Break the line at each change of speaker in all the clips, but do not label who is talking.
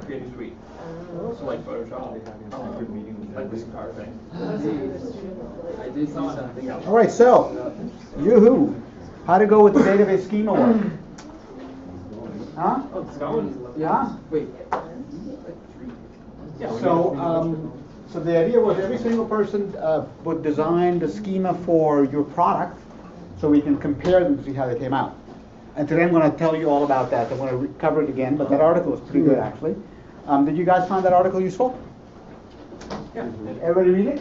Creative Suite. So like Photoshop, like this car thing. I did something else.
All right, so, yoo-hoo. How to go with the database schema work? Huh?
Oh, it's going.
Yeah?
Wait.
So the idea was every single person would design the schema for your product so we can compare them to see how they came out. And today I'm going to tell you all about that. I'm going to cover it again, but that article was pretty good actually. Did you guys find that article useful?
Yeah.
Did everybody read it?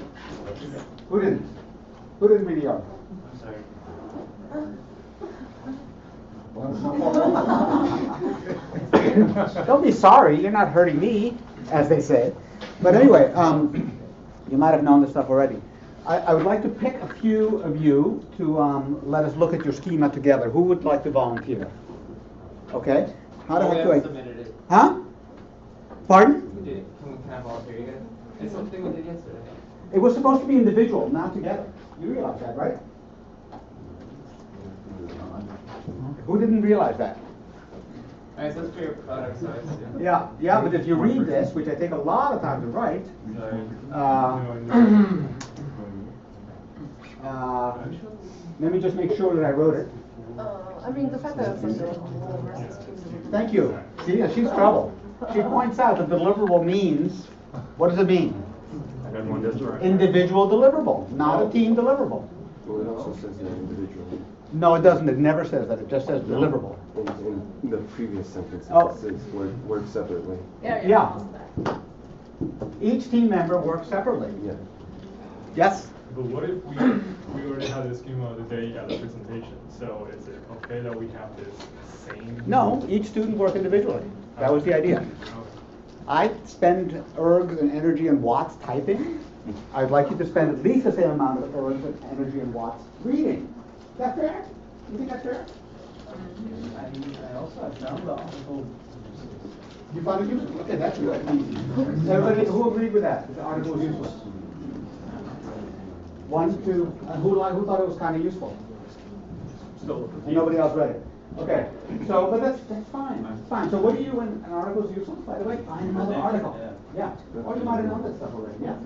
Who didn't? Who didn't read the article?
I'm sorry.
Don't be sorry, you're not hurting me, as they say. But anyway, you might have known this stuff already. I would like to pick a few of you to let us look at your schema together. Who would like to volunteer? Okay. How the heck do I?
Submitted it.
Huh? Pardon?
We did it. Can I volunteer you guys? It's something we did yesterday.
It was supposed to be individual, not together. You realize that, right? Who didn't realize that?
Alright, so it's for your product size.
Yeah, but if you read this, which I take a lot of time to write, let me just make sure that I wrote it.
I mean, the fact that it's deliverable versus choosable.
Thank you. See, she's trouble. She points out that deliverable means, what does it mean? Individual deliverable, not a team deliverable.
Well, it also says that individual.
No, it doesn't. It never says that. It just says deliverable.
In the previous sentence,
Oh.
it says work separately.
Yeah. Each team member works separately.
Yeah.
Yes?
But what if we already have the schema the day at the presentation? So is it okay that we have this same?
No, each student works individually. That was the idea. I spend ergs and energy and watts typing. I'd like you to spend at least the same amount of ergs and energy and watts reading. Is that fair? You think that's fair?
I also have found the article.
You found it useful? Okay, that's good. Everybody who agreed with that? The article was useful. 1, 2. Who thought it was kind of useful?
Still.
Nobody else read it. Okay. So, but that's fine. It's fine. So, what do you when an article is useful? By the way, find another article. Yeah. Or you might have known that stuff already. Yeah.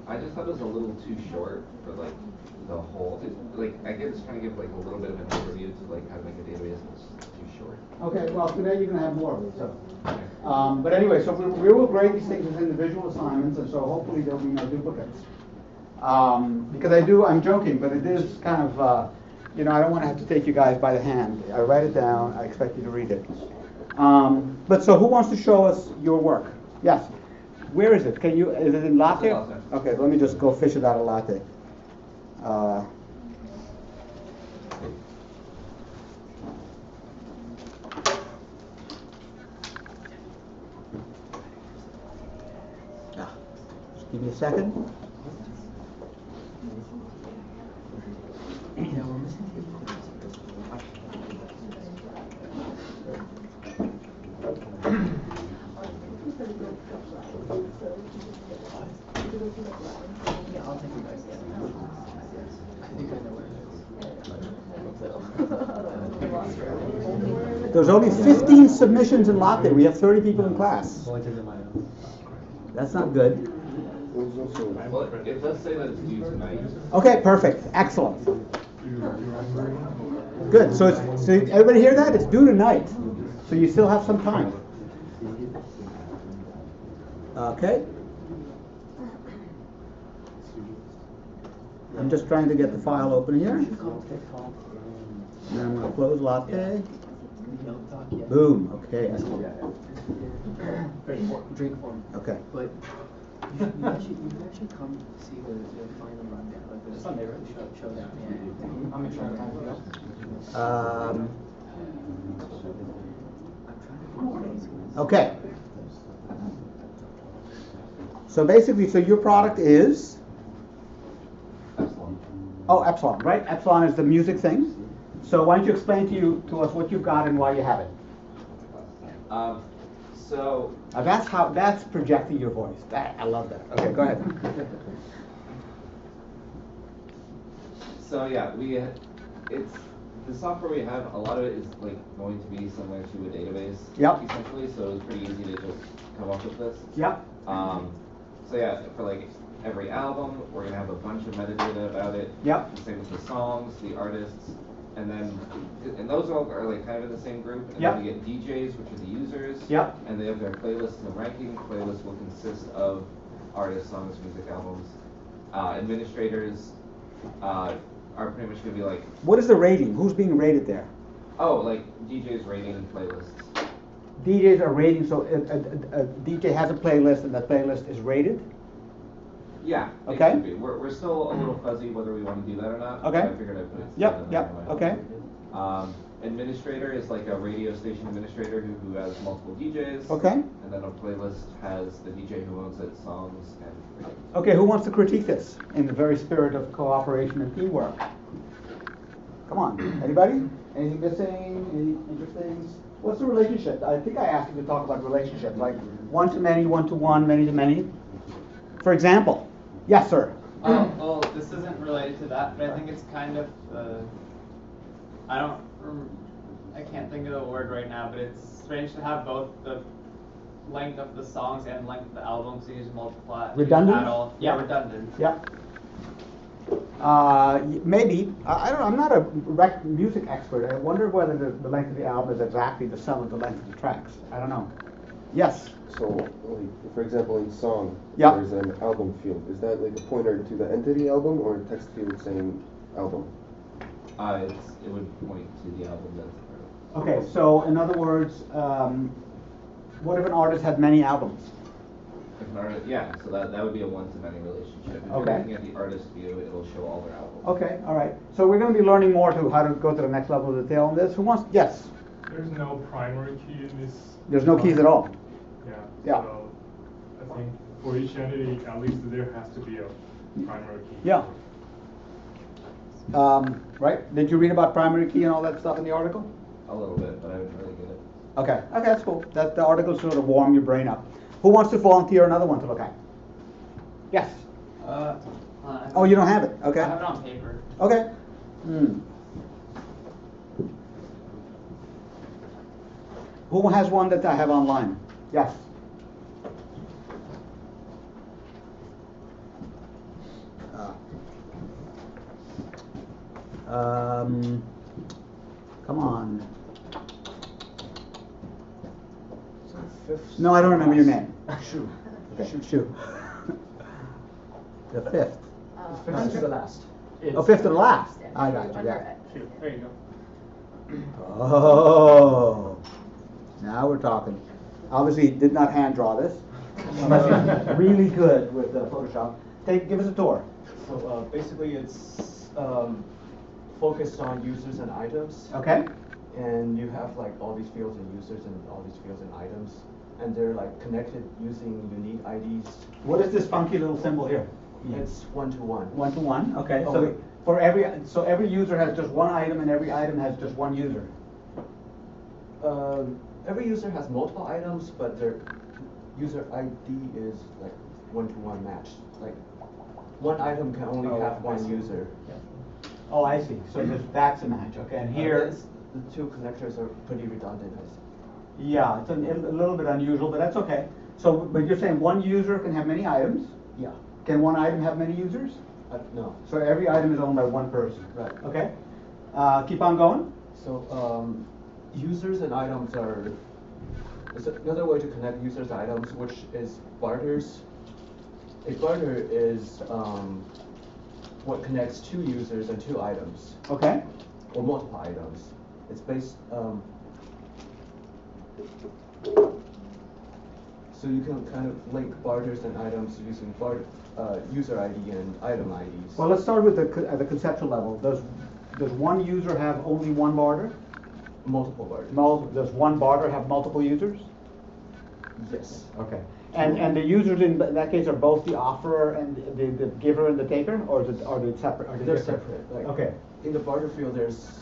I just thought it was a little too short for like the whole. I guess trying to give like a little bit of an overview to like how to make a database. It's too short.
Okay. Well, today you're going to have more of it. So, but anyway, so we will grade these things as individual assignments, and so hopefully there'll be no duplicates. Because I'm joking, but it is kind of. I don't want to have to take you guys by the hand. I write it down. I expect you to read it. But so, who wants to show us your work? Yes. Where is it? Is it in latte? Okay, let me just go fish it out of latte. Just give me a second. There's only 15 submissions in latte. We have 30 people in class. That's not good.
Well, it does say that it's due tonight.
Okay, perfect. Excellent. Good. So everybody hear that? It's due tonight. So you still have some time. Okay. I'm just trying to get the file open here. And I'm going to close latte. Boom. Okay.
Drink form.
Okay.
But you actually come see the final Monday. Like the Sunday, right? Show that. Yeah. I'll make sure I have time to go.
Okay. So basically, your product is?
Epsilon.
Oh, Epsilon, right? Epsilon is the music thing. So why don't you explain to us what you've got and why you have it? That's projecting your voice. I love that. Okay, go ahead.
So yeah, the software we have, a lot of it is like going to be similar to a database.
Yep.
Essentially, so it was pretty easy to just come up with this.
Yep.
So yeah, for like every album, we're gonna have a bunch of metadata about it.
Yep.
The same with the songs, the artists, and then, and those all are like kind of in the same group. And
Yep.
then we get DJs, which are the users.
Yep.
And they have their playlists and ranking. Playlists will consist of artists, songs, music, albums. Administrators are pretty much gonna be like,
What is the rating? Who's being rated there?
oh, like DJs rating playlists.
DJs are rating, so a DJ has a playlist and that playlist is rated?
Yeah, it
Okay.
should be. We're still a little fuzzy whether we want to do that or not.
Okay.
So I figured I'd put it
Yep,
together
yep,
anyway.
okay.
Administrator is like a radio station administrator who has multiple DJs.
Okay.
And then a playlist has the DJ who owns it, songs, and ratings.
Okay, who wants to critique this in the very spirit of cooperation and teamwork? Come on, anybody? Anything missing? Any interesting? What's the relationship? I think I asked you to talk about relationships, like one to many, one to one, many to many. For example, yes, sir.
Well, this isn't related to that, but I think it's kind of, I can't think of the word right now, but it's strange to have both the length of the songs and length of the album, so you just multiply.
Redundant?
Add all, yeah, redundant.
Yeah. Maybe. I don't know. I'm not a music expert. I wonder whether the length of the album is exactly the sum of the length of the tracks. I don't know. Yes.
So, like, for example, in song,
Yeah.
there's an album field. Is that like a pointer to the entity album or a text field saying album?
It would point to the album that's part of it.
Okay. So, in other words, what if an artist had many albums?
If an artist, yeah, so that would be a one-to-many relationship. If
Okay.
you're looking at the artist view, it'll show all their albums.
Okay. All right. So we're going to be learning more to how to go to the next level of detail on this. Who wants? Yes.
There's no primary key in this.
There's no keys at all.
Yeah.
Yeah.
So I think for each entity, at least there has to be a primary key.
Yeah. Right? Did you read about primary key and all that stuff in the article?
A little bit, but I wouldn't really get it.
Okay. Okay, that's cool. That the article sort of warm your brain up. Who wants to volunteer another one to look at? Yes. Oh, you don't have it. Okay.
I have it on paper.
Okay. Who has one that I have online? Yes. Come on. No, I don't remember your name.
Shu.
Okay. Shu. The fifth.
Fifth to the last.
Oh, fifth to the last. I got you. Yeah.
There you go.
Oh, now we're talking. Obviously, did not hand draw this. Unless he's really good with Photoshop. Give us a tour.
So basically, it's focused on users and items.
Okay.
And you have like all these fields and users and all these fields and items, and they're like connected using unique IDs.
What is this funky little symbol here?
It's one-to-one.
One to one. Okay.
Oh,
So
wait.
for every user has just one item, and every item has just one user.
Every user has multiple items, but their user ID is like one-to-one matched. Like one item can only
Oh,
have
I
one
see.
user.
Oh, I see. So that's a match. Okay. And here,
The two connectors are pretty redundant. I see.
yeah, it's a little bit unusual, but that's okay. So, but you're saying one user can have many items.
Yeah.
Can one item have many users?
No.
So every item is owned by one person.
Right.
Okay. Keep on going.
So users and items are is another way to connect users and items, which is barters. A barter is what connects two users and two items,
Okay.
or multiple items. It's based so you can kind of link barters and items using user ID and item IDs.
Well, let's start with at the conceptual level. Does one user have only one barter?
Multiple barters.
Does one barter have multiple users?
Yes.
Okay. And the users in that case are both the offerer and the giver and the taker, or are they separate? Are they
They're
different?
separate. Like,
Okay.
In the barter field, there's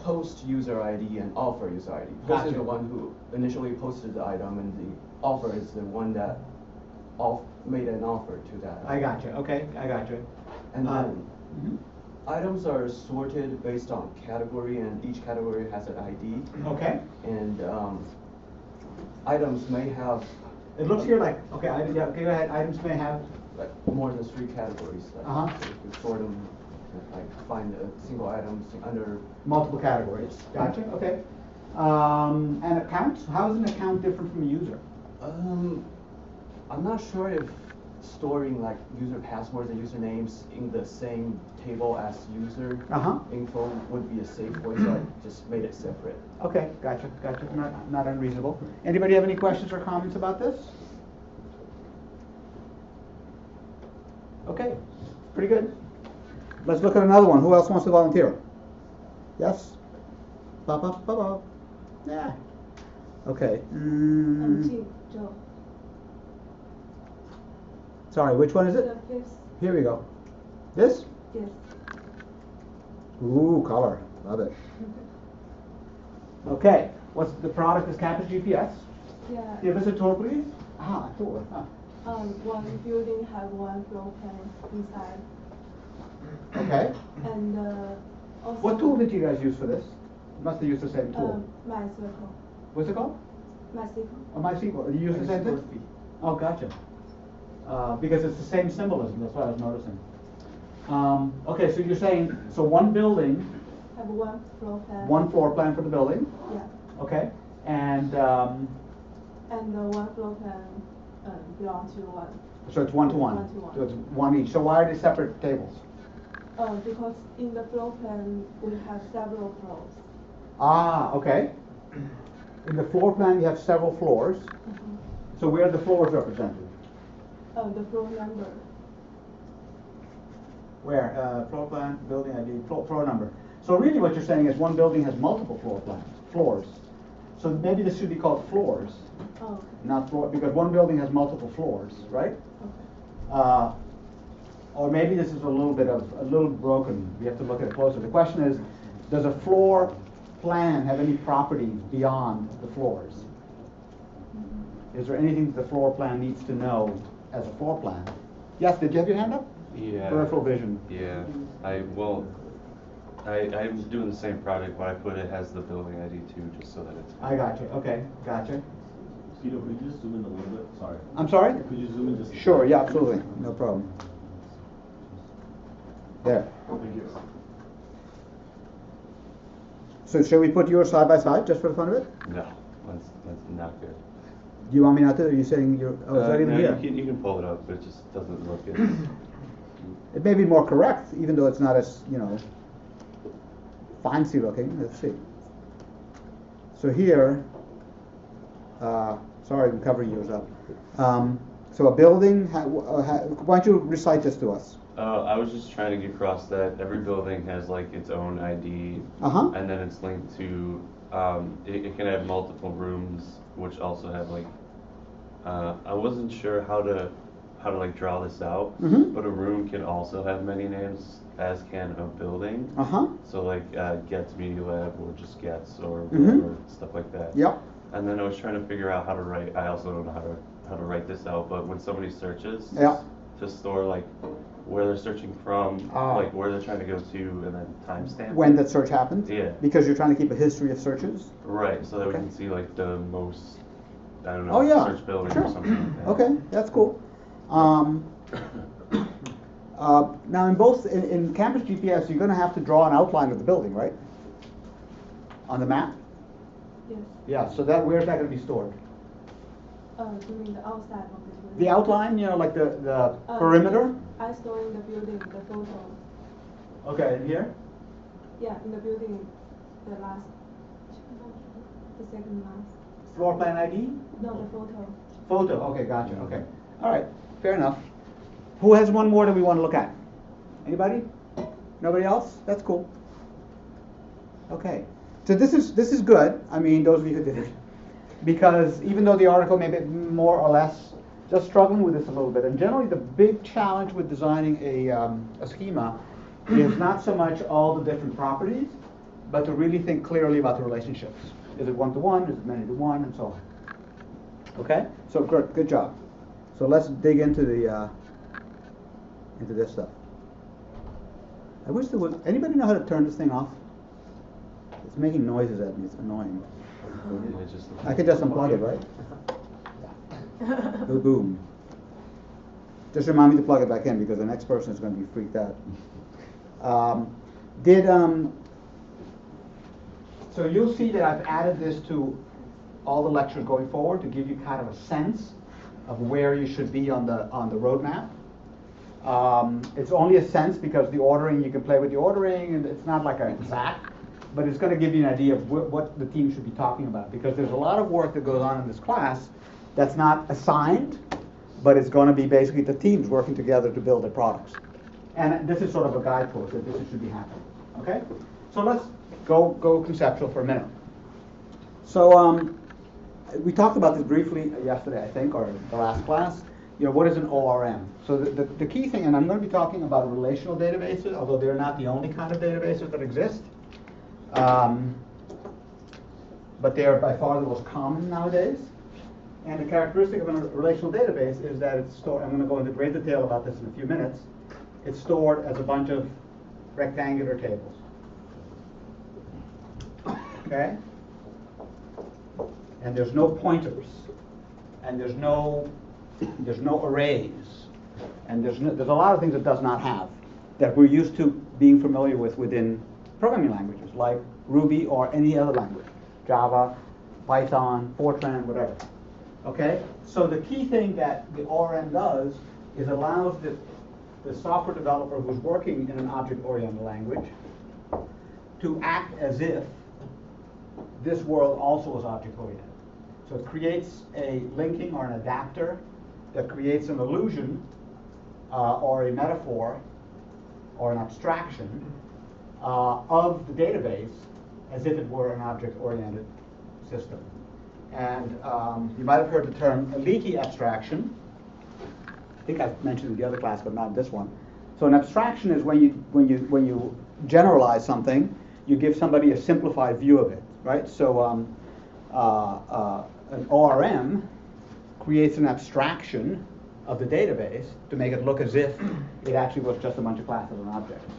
post user ID and offer user ID. Post
Gotcha.
is the one who initially posted the item, and the offer is the one that made an offer to that.
I got you. Okay, I got you.
And then
mhm.
items are sorted based on category, and each category has an ID.
Okay.
And items may have
It looks here like, okay, yeah, okay, go ahead, items may have,
like more than 3 categories. Like,
Uh-huh.
so if you sort them, like find a single item under.
multiple categories. Gotcha, okay. And accounts, how is an account different from a user?
I'm not sure if storing like user passwords and usernames in the same table as user
Uh-huh.
info would be a safe way, so I just made it separate.
Okay, gotcha, not unreasonable. Anybody have any questions or comments about this? Okay, pretty good. Let's look at another one. Who else wants to volunteer? Yes? Ba. Yeah. Okay.
Joe.
Sorry, which one is it?
The fifth,
Here we go. This?
yes.
Ooh, color. Love it. Okay. What's the product is Campus GPS?
Yeah.
Give us a tour, please. Ah, a tour. Huh.
One building have one floor plan inside,
Okay.
and also.
What tool did you guys use for this? You must have used the same tool.
MyCircle.
What's it called?
MyCircle.
Oh, MySQL. You use the same
MySQL
thing?
fee.
Oh, gotcha. Because it's the same symbolism, that's what I was noticing. Okay, so you're saying, so one building,
Have one floor plan.
one floor plan for the building,
Yeah,
okay? And,
and one floor plan belong to one.
so it's one-to-one?
One-to-one.
So it's one each. So why are they separate tables?
Because in the floor plan we have several floors.
Ah, okay. In the floor plan, you have several floors. So where are the floors represented?
The floor number.
Where? Floor plan, building ID, floor number. So really what you're saying is one building has multiple floors. So maybe this should be called floors,
Oh, okay.
not floor, because one building has multiple floors, right?
Okay.
Or maybe this is a little broken. We have to look at it closer. The question is, does a floor plan have any properties beyond the floors? Is there anything that the floor plan needs to know as a floor plan? Yes, did you have your hand up?
Yeah.
Peripheral vision.
Yeah. I'm doing the same project, but I put it has the building ID too, just so that it's.
I got you. Okay, gotcha.
Peter, could you just zoom in a little bit? Sorry.
I'm sorry?
Could you zoom in just?
Sure, yeah, absolutely. No problem. There.
Thank you.
So shall we put yours side by side, just for the fun of it?
No, that's not good.
Do you want me not to? Are you saying you're, oh, is that even
no,
here?
you can pull it up, but it just doesn't look as.
It may be more correct, even though it's not as, fancy looking. Let's see. So here, sorry, I'm covering yours up. So a building, why don't you recite this to us?
I was just trying to get across that every building has like its own ID,
Uh-huh.
and then it's linked to. It can have multiple rooms, which also have like. I wasn't sure how to like draw this out,
Mhm.
but a room can also have many names, as can a building.
Uh-huh.
So like Gets Media Lab or just Gets or
Mhm.
whatever, stuff like that.
Yep.
And then I was trying to figure out how to write. I also don't know how to write this out, but when somebody searches,
Yeah.
to store like where they're searching from,
Ah.
like where they're trying to go to, and then timestamp.
When
it.
that search happened?
Yeah.
Because you're trying to keep a history of searches?
Right, so that
Okay.
we can see like the most, I don't know,
Oh, yeah.
search building
Sure.
or something like that.
Okay, that's cool. Now in Campus GPS, you're gonna have to draw an outline of the building, right? On the map?
Yes.
Yeah, so where's that gonna be stored?
You mean the outside of the building?
The outline, like the perimeter?
I store in the building the photo.
Okay, and here?
Yeah, in the building, the second last.
Floor plan ID?
No, the photo.
Photo, okay, gotcha, okay. All right, fair enough. Who has one more that we want to look at? Anybody? Nobody else? That's cool. Okay, so this is good. I mean, those of you who did it, because even though the article may be more or less just struggling with this a little bit, and generally the big challenge with designing a schema is not so much all the different properties, but to really think clearly about the relationships. Is it one-to-one? Is it many-to-one? And so on. Okay, so good job. So let's dig into the into this stuff. I wish there was, anybody know how to turn this thing off? It's making noises at me, it's annoying. I could just unplug it, right? Boom. Just remind me to plug it back in because the next person is going to be freaked out. So you'll see that I've added this to all the lectures going forward to give you kind of a sense of where you should be on the roadmap. It's only a sense because the ordering, you can play with the ordering, and it's not like an exact, but it's going to give you an idea of what the team should be talking about, because there's a lot of work that goes on in this class that's not assigned, but it's going to be basically the teams working together to build their products. And this is sort of a guidepost that this should be happening. Okay? So let's go conceptual for a minute. So we talked about this briefly yesterday, I think, or the last class. You know, what is an ORM? So the key thing, and I'm going to be talking about relational databases, although they're not the only kind of databases that exist. But they are by far the most common nowadays. And the characteristic of a relational database is that it's stored, I'm going to go into great detail about this in a few minutes, it's stored as a bunch of rectangular tables. Okay? And there's no pointers, and there's no arrays, and there's a lot of things it does not have that we're used to being familiar with within programming languages like Ruby or any other language, Java, Python, Fortran, whatever. Okay? So the key thing that the ORM does is allows the software developer who's working in an object-oriented language to act as if this world also is object-oriented. So it creates a linking or an adapter that creates an illusion or a metaphor or an abstraction of the database as if it were an object-oriented system. And you might have heard the term a leaky abstraction. I think I've mentioned it in the other class, but not in this one. So an abstraction is when you generalize something, you give somebody a simplified view of it, right? So an ORM creates an abstraction of the database to make it look as if it actually was just a bunch of classes and objects.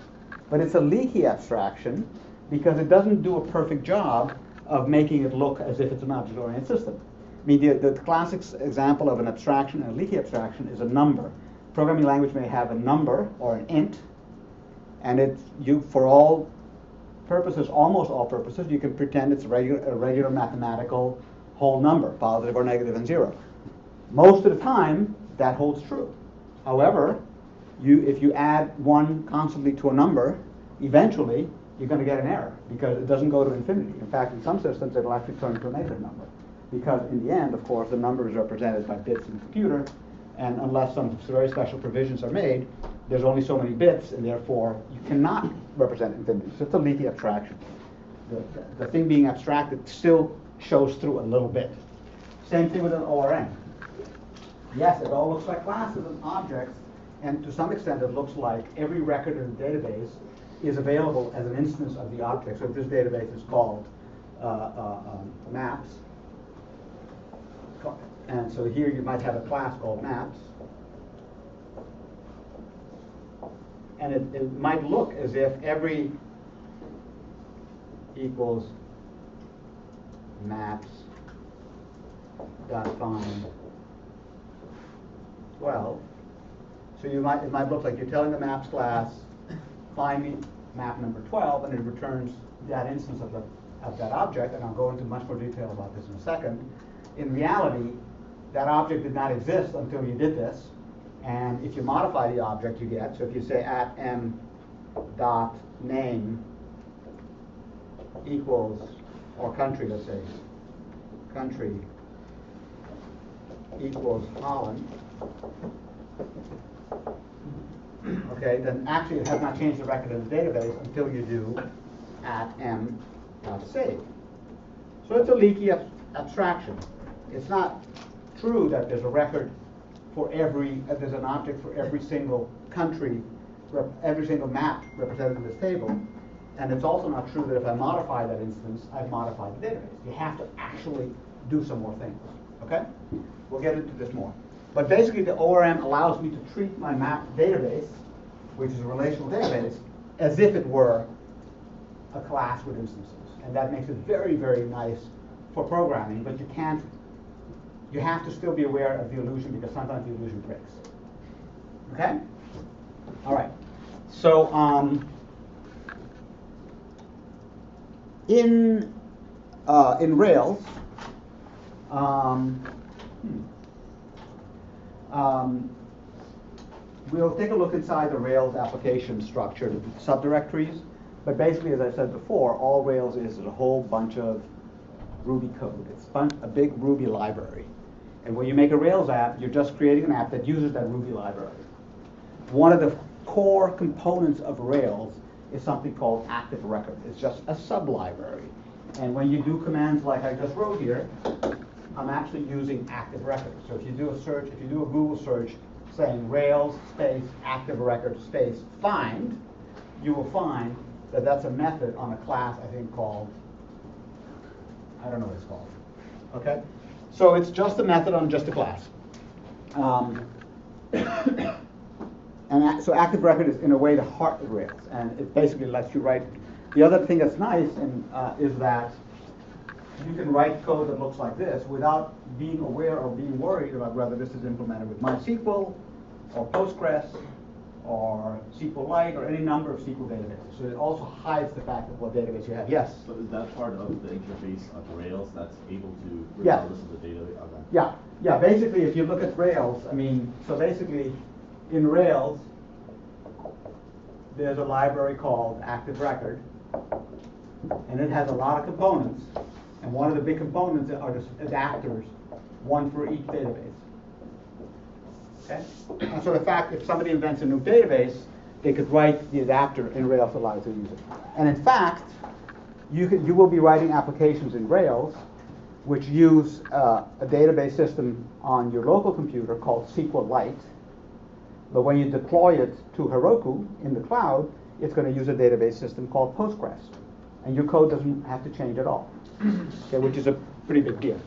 But it's a leaky abstraction because it doesn't do a perfect job of making it look as if it's an object-oriented system. I mean, the classic example of an abstraction and a leaky abstraction is a number. Programming language may have a number or an int, and for all purposes, almost all purposes, you can pretend it's a regular mathematical whole number, positive or negative and zero. Most of the time, that holds true. However, if you add one constantly to a number, eventually you're going to get an error because it doesn't go to infinity. In fact, in some systems, it'll actually turn to a negative number because in the end, of course, the number is represented by bits in the computer, and unless some very special provisions are made, there's only so many bits, and therefore you cannot represent infinity. So it's a leaky abstraction. The thing being abstracted still shows through a little bit. Same thing with an ORM. Yes, it all looks like classes and objects, and to some extent it looks like every record in the database is available as an instance of the object. So if this database is called maps, and so here you might have a class called maps, and it might look as if every equals maps dot find 12. So it might look like you're telling the maps class, find me map number 12, and it returns that instance of that object, and I'll go into much more detail about this in a second. In reality, that object did not exist until you did this, and if you modify the object you get, so if you say at m dot name equals, or country, let's say, country equals Holland, okay, then actually it has not changed the record in the database until you do at m.save. So it's a leaky abstraction. It's not true that there's a record for there's an object for every single country, every single map represented in this table. And it's also not true that if I modify that instance, I've modified the database. You have to actually do some more things, okay? We'll get into this more. But basically, the ORM allows me to treat my map database, which is a relational database, as if it were a class with instances. And that makes it very, very nice for programming, but you have to still be aware of the illusion because sometimes the illusion breaks. Okay? All right. So in Rails, we'll take a look inside the Rails application structure, the subdirectories. But basically, as I said before, all Rails is a whole bunch of Ruby code. It's a big Ruby library. And when you make a Rails app, you're just creating an app that uses that Ruby library. One of the core components of Rails is something called active record. It's just a sub-library. And when you do commands like I just wrote here, I'm actually using active record. So if you do a search, if you do a Google search saying Rails space active record space find, you will find that that's a method on a class I think called, I don't know what it's called. Okay? So it's just a method on just a class. So active record is in a way the heart of Rails, and it basically lets you write. The other thing that's nice is that you can write code that looks like this without being aware or being worried about whether this is implemented with MySQL or Postgres or SQLite or any number of SQL databases. So it also hides the fact of what database you have. Yes?
So is that part of the interface of Rails that's able to,
Yeah.
regardless of the database? Okay.
Yeah, yeah. Basically, if you look at Rails, I mean, so basically, in Rails, there's a library called Active Record, and it has a lot of components. And one of the big components are the adapters, one for each database. Okay? And so the fact if somebody invents a new database, they could write the adapter in Rails allows you to use it. And in fact, you will be writing applications in Rails which use a database system on your local computer called SQLite. But when you deploy it to Heroku in the cloud, it's going to use a database system called Postgres. And your code doesn't have to change at all, okay, which is a pretty big deal.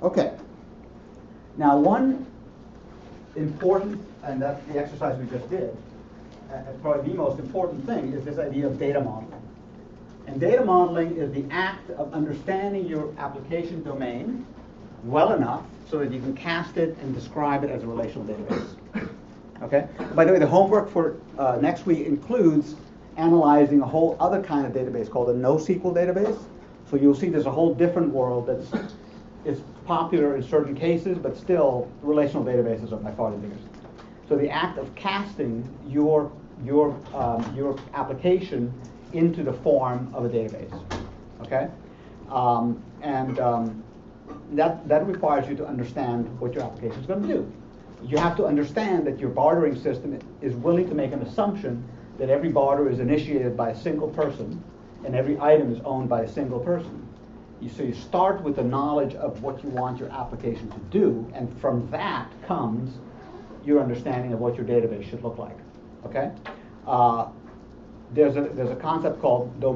Okay. Now, one important, and that's the exercise we just did, probably the most important thing is this idea of data modeling. And data modeling is the act of understanding your application domain well enough so that you can cast it and describe it as a relational database. Okay? By the way, the homework for next week includes analyzing a whole other kind of database called a NoSQL database. So you'll see there's a whole different world is popular in certain cases, but still relational databases are by far the biggest. So the act of casting your application into the form of a database. Okay? That requires you to understand what your application is going to do. You have to understand that your bartering system is willing to make an assumption that every barter is initiated by a single person and every item is owned by a single person. So you start with the knowledge of what you want your application to do, and from that comes your understanding of what your database should look like. Okay? There's a concept called the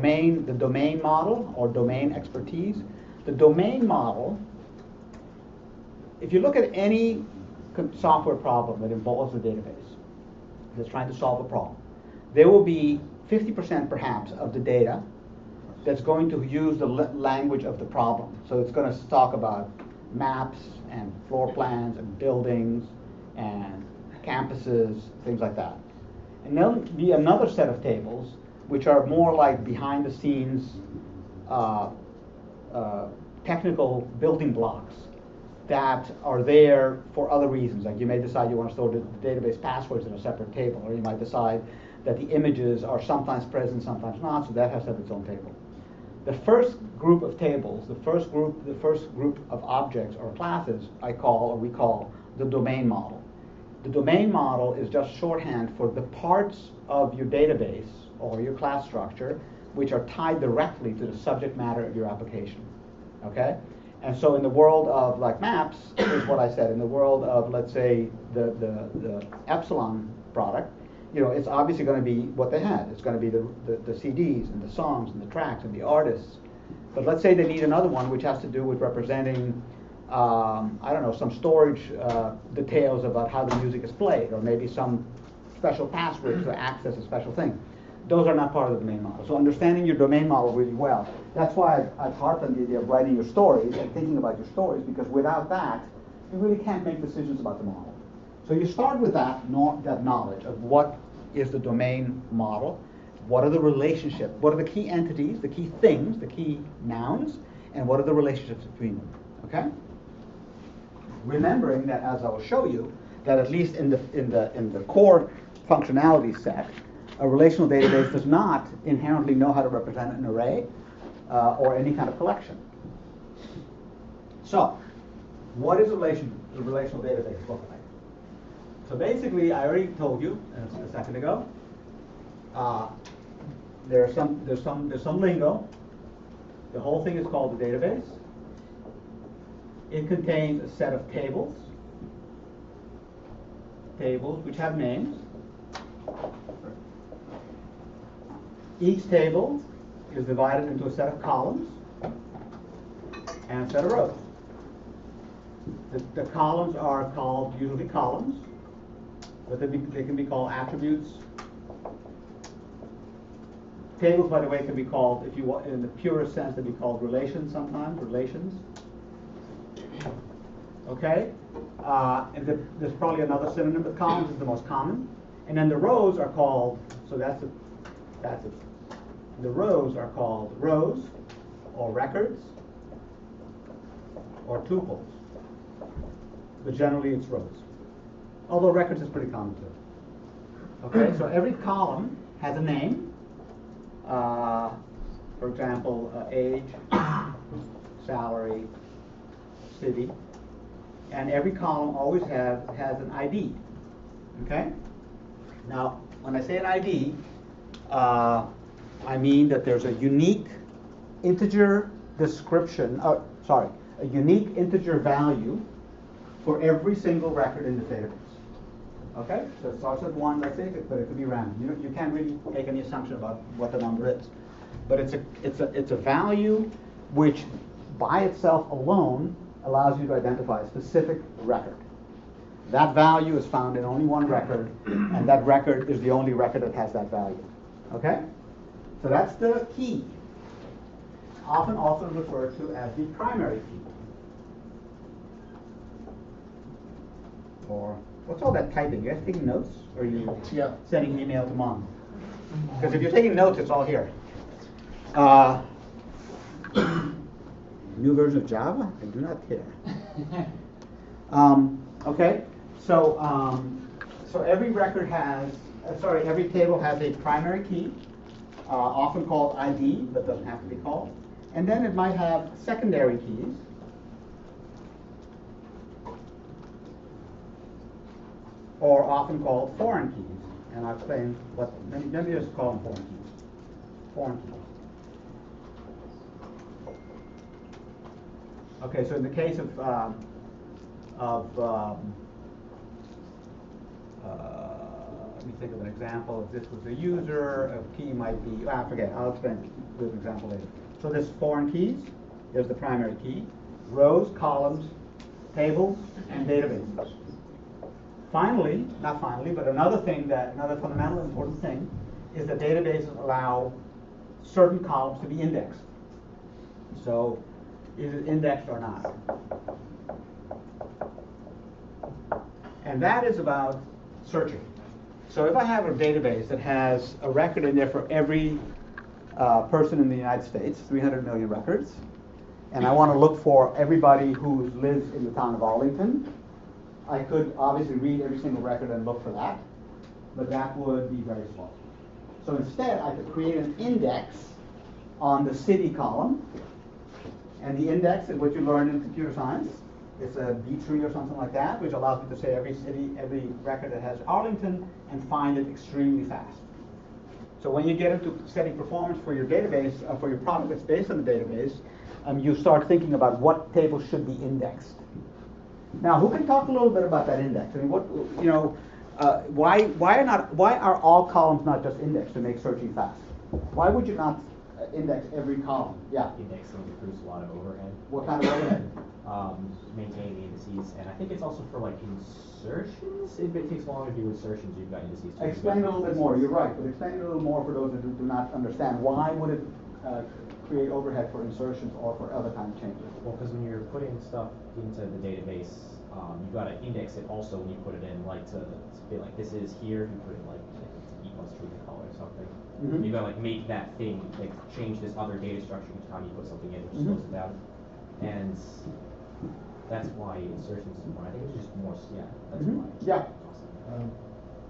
domain model or domain expertise. The domain model, if you look at any software problem that involves a database that's trying to solve a problem, there will be 50% perhaps of the data that's going to use the language of the problem. So it's going to talk about maps and floor plans and buildings and campuses, things like that. And there'll be another set of tables which are more like behind the scenes technical building blocks that are there for other reasons. Like you may decide you want to store the database passwords in a separate table, or you might decide that the images are sometimes present, sometimes not, so that has to have its own table. The first group of tables, the first group of objects or classes we call the domain model. The domain model is just shorthand for the parts of your database or your class structure which are tied directly to the subject matter of your application. Okay? And so in the world of like maps, here's what I said. In the world of, let's say, the Epsilon product, it's obviously going to be what they had. It's going to be the CDs and the songs and the tracks and the artists. But let's say they need another one which has to do with representing I don't know, some storage details about how the music is played, or maybe some special password to access a special thing. Those are not part of the domain model. So understanding your domain model really well. That's why I've harped on the idea of writing your stories and thinking about your stories, because without that, you really can't make decisions about the model. So you start with that knowledge of what is the domain model, what are the relationships, what are the key entities, the key things, the key nouns, and what are the relationships between them, okay? Remembering that, as I will show you, that at least in the core functionality set, a relational database does not inherently know how to represent an array or any kind of collection. So, what is a relational database look like? So basically, I already told you a second ago. There's some lingo. The whole thing is called a database. It contains a set of tables which have names. Each table is divided into a set of columns and a set of rows. The columns are called usually columns, but they can be called attributes. Tables, by the way, can be called, if you want, in the purest sense, they can be called relations sometimes, relations. Okay? And there's probably another synonym, but columns is the most common. And then the rows are called, so that's it. The rows are called rows, or records, or tuples. But generally it's rows. Although records is pretty common too. Okay, so every column has a name. For example, age, salary, city. And every column always has an ID. Okay? Now, when I say an ID, I mean that there's a unique integer description, a unique integer value for every single record in the database. Okay? So it starts at 1, let's say, but it could be random. You can't really make any assumption about what the number is. But it's a value which by itself alone allows you to identify a specific record. That value is found in only one record, and that record is the only record that has that value. Okay? So that's the key. Often also referred to as the primary key. Or what's all that typing? You guys taking notes? Or are you sending email to mom? Because if you're taking notes, it's all here. New version of Java? I do not care. Okay, so every record has, every table has a primary key, often called ID, but doesn't have to be called. And then it might have secondary keys. Or often called foreign keys. And I'll explain what, let me just call them foreign keys. Foreign keys. Okay, so in the case of let me think of an example. If this was a user, a key might be, forget, I'll explain with an example later. So there's foreign keys, there's the primary key, rows, columns, tables, and databases. Finally, not finally, but another fundamental important thing is that databases allow certain columns to be indexed. So, is it indexed or not? And that is about searching. So if I have a database that has a record in there for every person in the United States, 300 million records, and I want to look for everybody who lives in the town of Arlington, I could obviously read every single record and look for that, but that would be very slow. So instead, I could create an index on the city column, and the index is what you learn in computer science. It's a B tree or something like that, which allows me to say every city, every record that has Arlington, and find it extremely fast. So when you get into setting performance for your database, for your product that's based on the database, you start thinking about what tables should be indexed. Now, who can talk a little bit about that index? I mean, why are all columns not just indexed to make searching fast? Why would you not index every column. Yeah.
Index and produce a lot of overhead.
What kind of overhead?
Maintaining the indices, and I think it's also for like insertions. If it takes longer to do insertions, you've got indices. Too.
Explain a little bit more. You're right, but explain a little more for those that do not understand. Why would it create overhead for insertions or for other kind of changes?
Well, because when you're putting stuff into the database, you've got to index it also when you put it in, like to be like this is here. You put it like equals to the color or something.
Mm-hmm.
You've got to like make that thing like change this other data structure each time you put something in, which slows it down. And that's why insertions is more. I think it's just more. Yeah. That's why.
Yeah.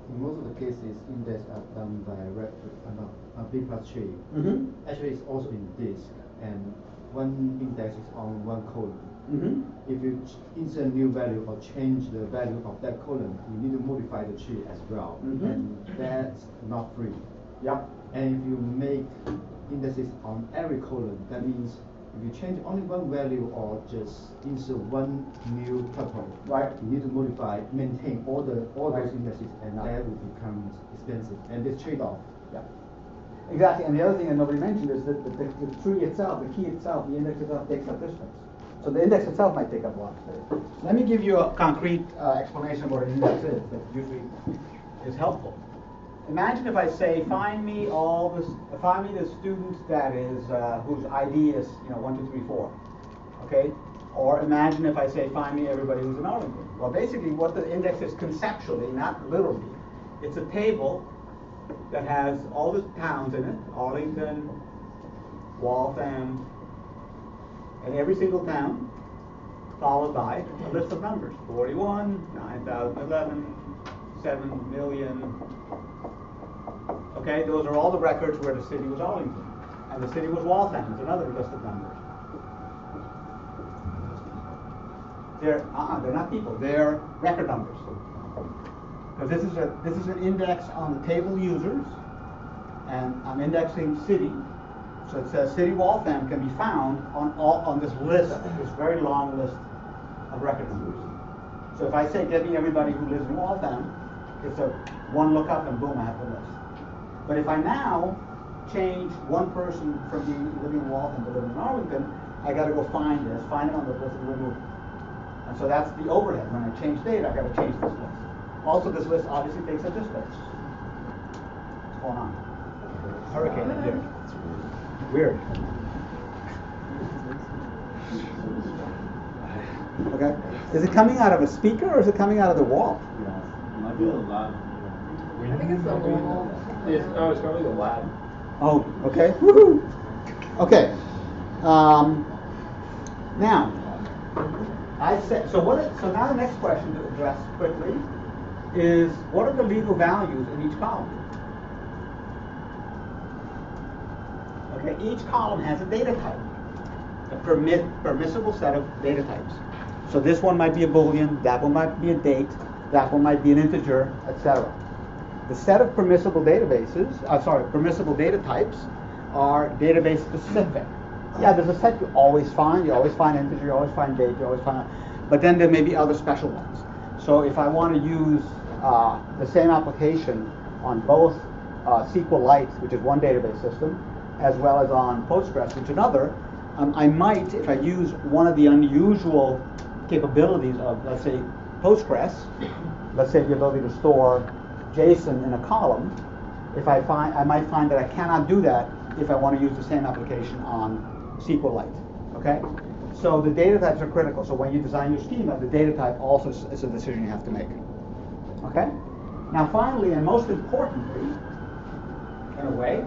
In most of the cases, index are done by B plus tree. Actually, it's also in disk, and one index is on one column. If you insert new value or change the value of that column, you need to modify the tree as well, and that's not free.
Yeah.
And if you make indexes on every column, that means if you change only one value or just insert one new tuple,
right,
you need to modify, maintain all those indexes, and that will become expensive. And this trade-off.
Yeah. Exactly. And the other thing that nobody mentioned is that the tree itself, the key itself, the index itself takes up this space. So the index itself might take up a lot of space. Let me give you a concrete explanation of what an index is that usually is helpful. Imagine if I say, find me the student that is whose ID is 1, 2, 3, 4. Okay? Or imagine if I say, find me everybody who's in Arlington. Well, basically, what the index is conceptually, not literally, it's a table that has all the towns in it: Arlington, Waltham, and every single town, followed by a list of numbers: 41, 9,011, 7 million. Okay, those are all the records where the city was Arlington, and the city was Waltham. It's another list of numbers. They're not people. They're record numbers. Because this is an index on the table users, and I'm indexing city. So it says city Waltham can be found on this list, this very long list of record numbers. So if I say get me everybody who lives in Waltham, it's a one lookup and boom, I have the list. But if I now change one person from living in Waltham to living in Arlington, I got to go find it on the list, and remove it. And so that's the overhead. When I change data, I got to change this list. Also, this list obviously takes up this space. What's going on? Hurricane in here. Weird. Okay. Is it coming out of a speaker or is it coming out of the wall?
It might be a little loud.
I think it's the wall.
It's probably the lab.
Oh, okay. Woohoo! Okay. Now, I said, so now the next question to address quickly is, what are the legal values in each column? Okay, each column has a data type, a permissible set of data types. So this one might be a Boolean, that one might be a date, that one might be an integer, etc. The set of permissible permissible data types are database specific. Yeah, there's a set you always find. You always find integer, you always find date, you always find, but then there may be other special ones. So if I want to use the same application on both SQLite, which is one database system, as well as on Postgres, which is another, I might, if I use one of the unusual capabilities of, let's say, Postgres, let's say the ability to store JSON in a column, I might find that I cannot do that if I want to use the same application on SQLite. Okay? So the data types are critical. So when you design your schema, the data type also is a decision you have to make. Okay? Now finally, and most importantly, in a way,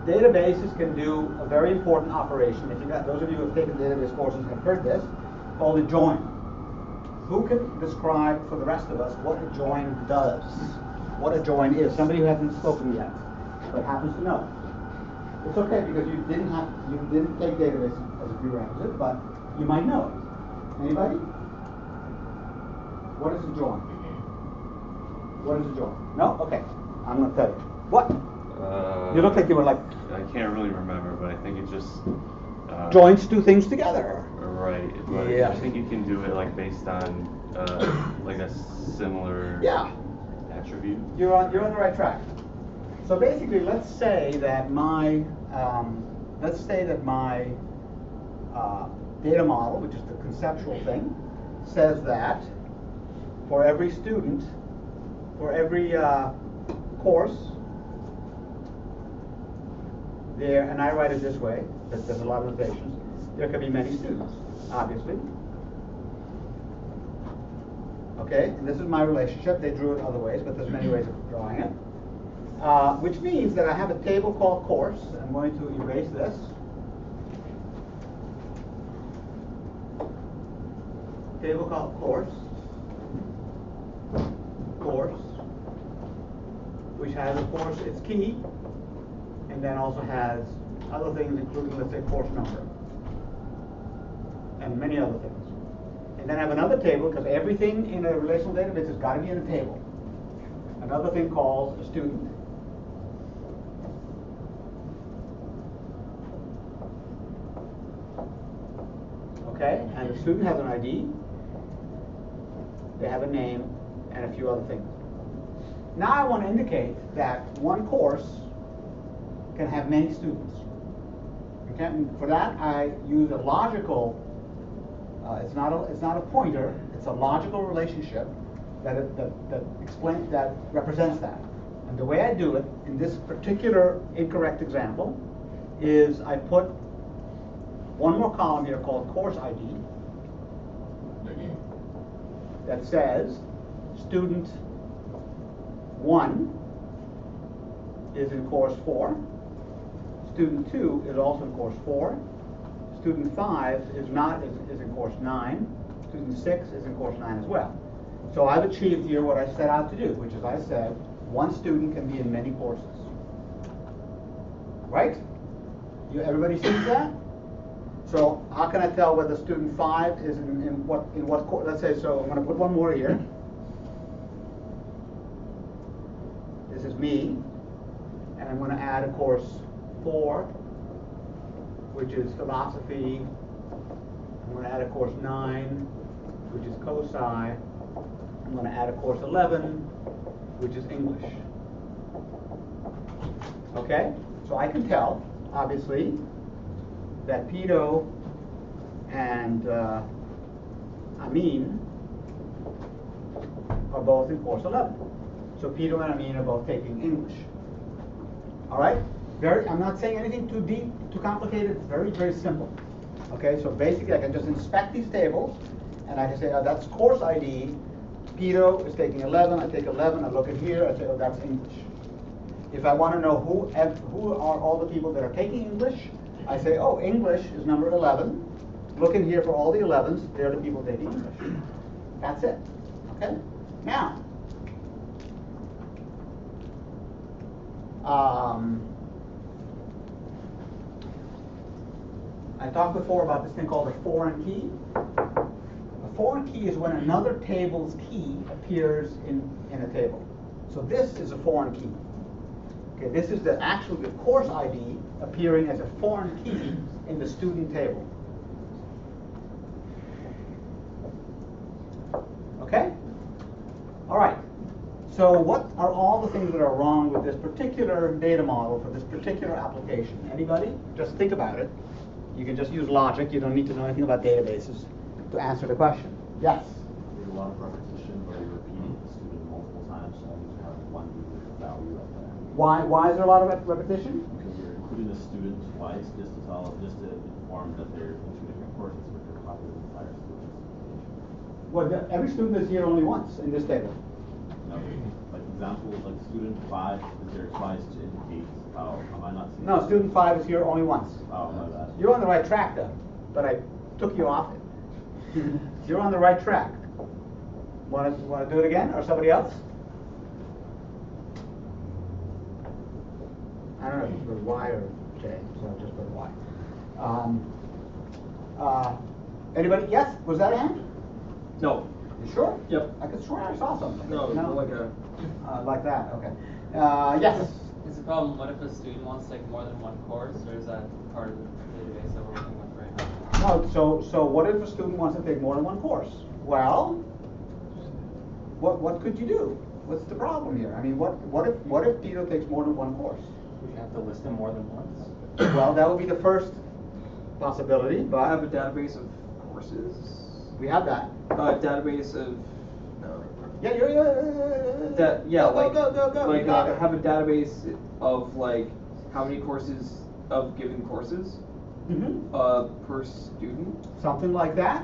databases can do a very important operation. If you got those of you who have taken database courses have heard this, called a join. Who can describe for the rest of us what a join does? What a join is? Somebody who hasn't spoken yet, but happens to know. It's okay because you didn't take database as a prerequisite, but you might know it. Anybody? What is a join? What is a join? No? Okay. I'm going to tell you. What? You look like you were like...
I can't really remember, but I think it just...
joins two things together.
Right. But
Yeah.
I think you can do it like based on like a similar attribute.
You're on the right track. So basically, let's say that my let's say that my data model, which is the conceptual thing, says that for every student, for every course, there, and I write it this way, because there's a lot of notations, there can be many students, obviously. Okay, and this is my relationship. They drew it other ways, but there's many ways of drawing it. Which means that I have a table called course. I'm going to erase this. Table called course, which has, of course, its key, and then also has other things, including, let's say, course number, and many other things. And then I have another table, because everything in a relational database has got to be in a table. Another thing called a student. Okay, and the student has an ID. They have a name and a few other things. Now I want to indicate that one course can have many students. Okay, and for that I use a logical. It's not a pointer. It's a logical relationship that represents that. And the way I do it in this particular incorrect example is I put one more column here called course ID that says student 1 is in course 4, student 2 is also in course 4, student 5 is in course 9, student 6 is in course 9 as well. So I've achieved here what I set out to do, which is I said one student can be in many courses. Right? Everybody sees that? So how can I tell whether student 5 is in what course? Let's say, so I'm going to put one more here. This is me, and I'm going to add a course 4, which is philosophy. I'm going to add a course 9, which is Cosi. I'm going to add a course 11, which is English. Okay? So I can tell, obviously, that Pito and Amin are both in course 11. So Pito and Amin are both taking English. All right? I'm not saying anything too deep, too complicated. It's very, very simple. Okay, so basically I can just inspect these tables, and I can say, oh, that's course ID. Pito is taking 11. I take 11. I look at here. I say, oh, that's English. If I want to know who are all the people that are taking English, I say, oh, English is number 11. Look in here for all the 11s. They're the people taking English. That's it. Okay? Now, I talked before about this thing called a foreign key. A foreign key is when another table's key appears in a table. So this is a foreign key. Okay, this is the course ID appearing as a foreign key in the student table. Okay? All right. So what are all the things that are wrong with this particular data model for this particular application? Anybody? Just think about it. You can just use logic. You don't need to know anything about databases to answer the question. Yes?
There's a lot of repetition where you're repeating the student multiple times only to have one unique value at the end.
Why is there a lot of repetition?
Because you're including the student twice just to inform that they're in two different courses, but they're copying the entire student justification.
Well, every student is here only once in this table.
No, like example, like student 5 is there twice to indicate how am I not seeing?
No, student 5 is here only once.
Oh, no, that.
You're on the right track, though, but I took you off it. You're on the right track. Want to do it again, or somebody else? I don't know if it's with Y or J, so I'll just put Y. Anybody? Yes? Was that a hand?
No.
You sure?
Yep.
I could swear I saw something.
No, like a.
Like that. Okay. Yes.
Is the problem, what if a student wants like more than one course, or is that part of the database that we're working with right now?
No. So what if a student wants to take more than one course? Well, what could you do? What's the problem here? I mean, what if Tito takes more than one course?
Would you have to list them more than once?
Well, that would be the first possibility, but
I have a database of courses.
we have that.
Database of.
Yeah, go.
Like
You got it.
have a database of like how many courses of given courses per student.
Something like that.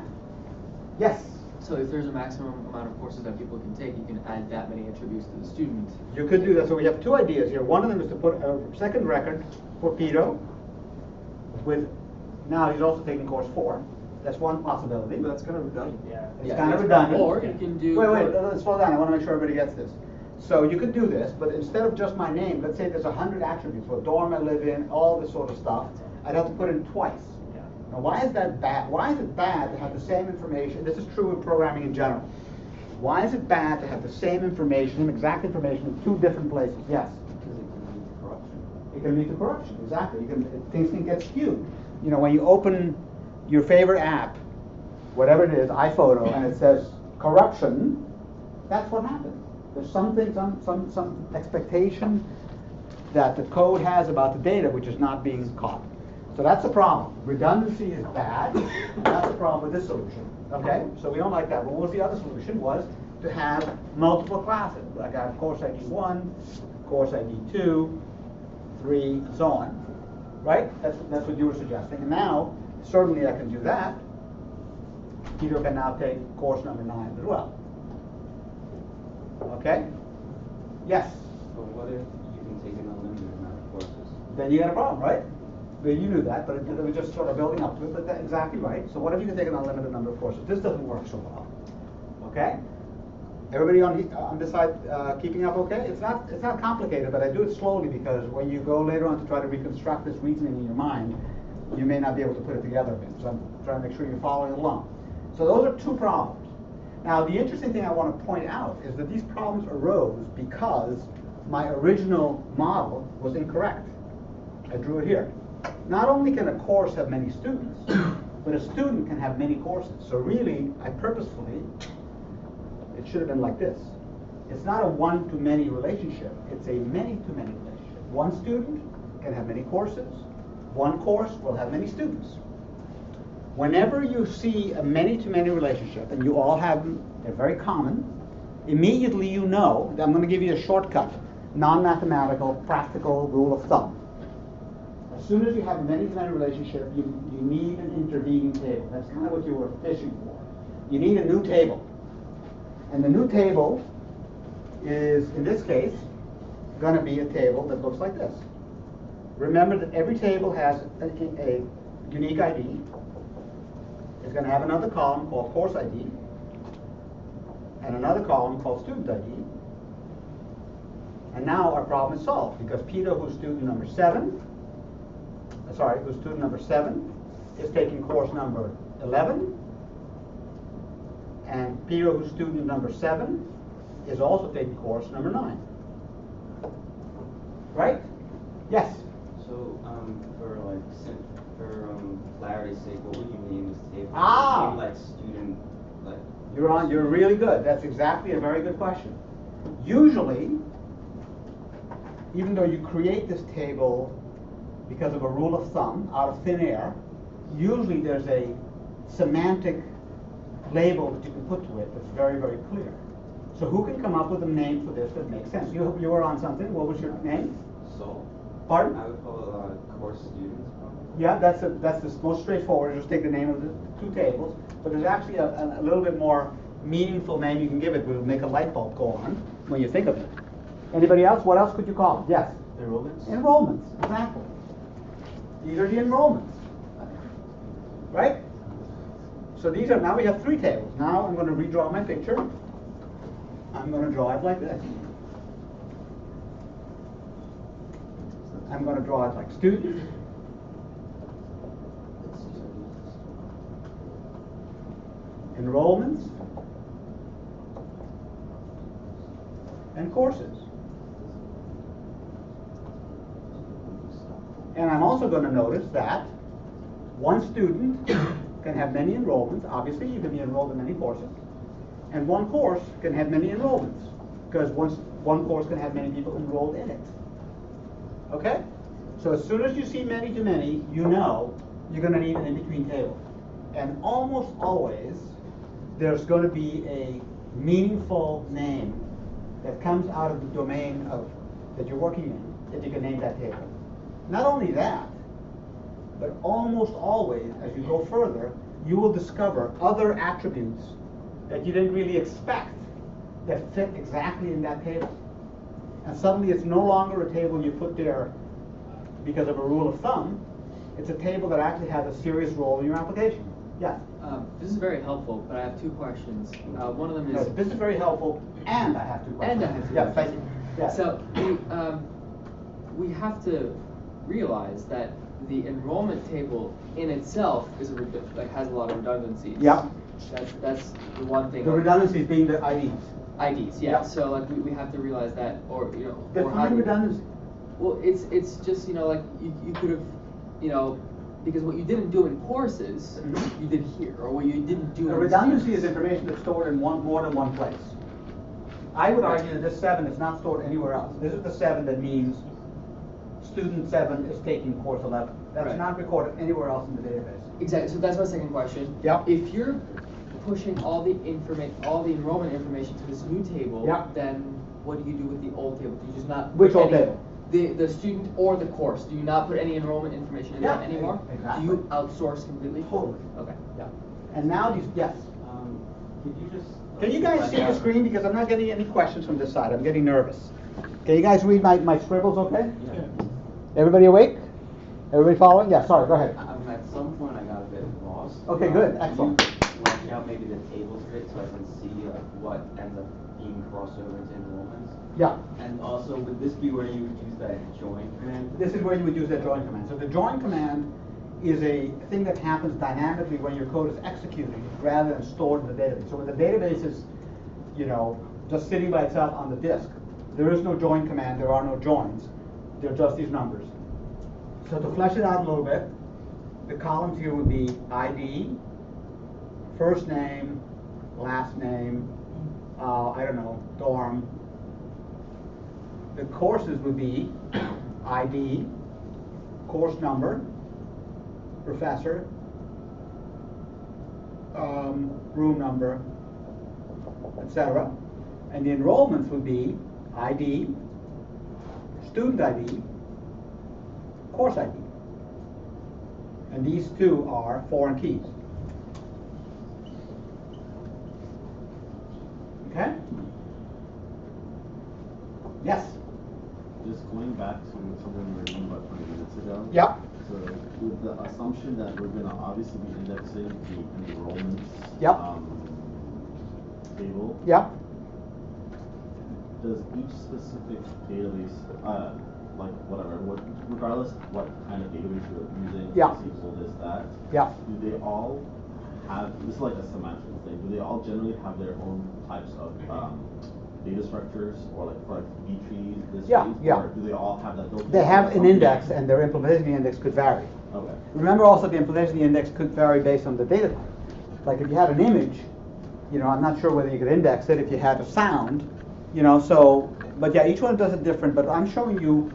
Yes.
So if there's a maximum amount of courses that people can take, you can add that many attributes to the student.
You could do that. So we have two ideas here. One of them is to put a second record for Peter with, now he's also taking course 4. That's one possibility.
But that's kind of redundant.
Yeah.
It's kind of redundant.
Or you can do.
Wait, slow down. I want to make sure everybody gets this. So you could do this, but instead of just my name, let's say there's 100 attributes, what dorm I live in, all this sort of stuff, I'd have to put in twice. Now, why is that bad? Why is it bad to have the same information? This is true in programming in general. Why is it bad to have the same information, same exact information in 2 different places? Yes?
Because it can lead to corruption.
It can lead to corruption, exactly. Things can get skewed. You know, when you open your favorite app, whatever it is, iPhoto, and it says corruption, that's what happens. There's something, some expectation that the code has about the data which is not being caught. So that's a problem. Redundancy is bad. That's a problem with this solution. Okay? So we don't like that. But what was the other solution? Was to have multiple classes. Like I have course ID 1, course ID 2, 3, and so on. Right? That's what you were suggesting. And now, certainly I can do that. Peter can now take course number 9 as well. Okay? Yes?
But what if you can take an unlimited amount of courses?
Then you got a problem, right? Well, you knew that, but it was just sort of building up to it, but that's exactly right. So what if you can take an unlimited number of courses? This doesn't work so well. Okay? Everybody on this side keeping up okay? It's not complicated, but I do it slowly because when you go later on to try to reconstruct this reasoning in your mind, you may not be able to put it together again. So I'm trying to make sure you're following along. So those are 2 problems. Now, the interesting thing I want to point out is that these problems arose because my original model was incorrect. I drew it here. Not only can a course have many students, but a student can have many courses. So really, I purposefully, it should have been like this. It's not a one-to-many relationship. It's a many-to-many relationship. One student can have many courses. One course will have many students. Whenever you see a many-to-many relationship, and you all have them, they're very common, immediately you know, I'm going to give you a shortcut, non-mathematical, practical rule of thumb. As soon as you have a many-to-many relationship, you need an intervening table. That's kind of what you were fishing for. You need a new table. And the new table is, in this case, going to be a table that looks like this. Remember that every table has a unique ID. It's going to have another column called course ID and another column called student ID. And now our problem is solved because Peter, who's student number 7, who's student number 7, is taking course number 11. And Peter, who's student number 7, is also taking course number 9. Right? Yes?
So, for clarity's sake, what would you name this table?
Ah!
Name, like student, like.
You're really good. That's exactly a very good question. Usually, even though you create this table because of a rule of thumb out of thin air, usually there's a semantic label that you can put to it that's very, very clear. So who can come up with a name for this that makes sense? You were on something. What was your name?
So.
Pardon?
I would call it course students.
Yeah, that's the most straightforward. Just take the name of the 2 tables. But there's actually a little bit more meaningful name you can give it. Will make a light bulb go on when you think of it. Anybody else? What else could you call it? Yes.
Enrollments.
Enrollments. Exactly. These are the enrollments. Right? So these are, now we have 3 tables. Now I'm going to redraw my picture. I'm going to draw it like this. I'm going to draw it like students. Enrollments. And courses. And I'm also going to notice that one student can have many enrollments. Obviously, you can be enrolled in many courses. And one course can have many enrollments, because one course can have many people enrolled in it. Okay? So as soon as you see many to many, you know you're going to need an in-between table. And almost always, there's going to be a meaningful name that comes out of the domain of that you're working in that you can name that table. Not only that, but almost always, as you go further, you will discover other attributes that you didn't really expect that fit exactly in that table. And suddenly it's no longer a table you put there because of a rule of thumb. It's a table that actually has a serious role in your application. Yes?
This is very helpful, but I have two questions. One of them is...
No, this is very helpful, and I have two questions.
And I have two
questions.
questions.
Thank you. Yes.
So we have to realize that the enrollment table in itself is has a lot of redundancies.
Yeah.
That's the one thing.
The redundancies being the IDs.
IDs, yeah.
Yeah.
So like we have to realize that, or
Define redundancy.
Well, it's just like you could have, because what you didn't do in courses, you did here, or what you didn't do.
A redundancy is information that's stored in more than one place. I would argue that this 7 is not stored anywhere else. This is the 7 that means student 7 is taking course 11. That's not recorded anywhere else in the database.
Exactly. So that's my second question.
Yep.
If you're pushing all the enrollment information to this new table, then what do you do with the old table? Do you just not
Which old table?
The student or the course? Do you not put any enrollment information in that anymore?
Exactly.
Do you outsource completely?
Totally.
Okay.
Yeah. And now these, yes.
Could you just...
Can you guys see the screen? Because I'm not getting any questions from this side. I'm getting nervous. Can you guys read my scribbles okay?
Yeah.
Everybody awake? Everybody following? Yeah, sorry, go ahead.
At some point I got a bit lost.
Okay, good, excellent.
Can you work out maybe the tables bit so I can see what ends up being crossed over into enrollments?
Yeah.
And also, would this be where you would use that join command?
This is where you would use that join command. So the join command is a thing that happens dynamically when your code is executed rather than stored in the database. So when the database is, just sitting by itself on the disk, there is no join command, there are no joins. They're just these numbers. So to flesh it out a little bit, the columns here would be ID, first name, last name, dorm. The courses would be ID, course number, professor, room number, etc. And the enrollments would be ID, student ID, course ID. And these two are foreign keys. Okay? Yes?
Just going back to something we were doing about 20 minutes ago.
Yep.
So with the assumption that we're going to obviously be indexing the enrollments table.
Yep.
Does each specific database, regardless what kind of database you're using, SQL, this, that, do they all have, this is like a semantics thing, do they all generally have their own types of data structures, or for B trees, this trees, or do they all have that built in?
They have an index, and their implementation of the index could vary.
Okay.
Remember also the implementation of the index could vary based on the data type. Like if you had an image, I'm not sure whether you could index it. If you had a sound, but yeah, each one does it different, but I'm showing you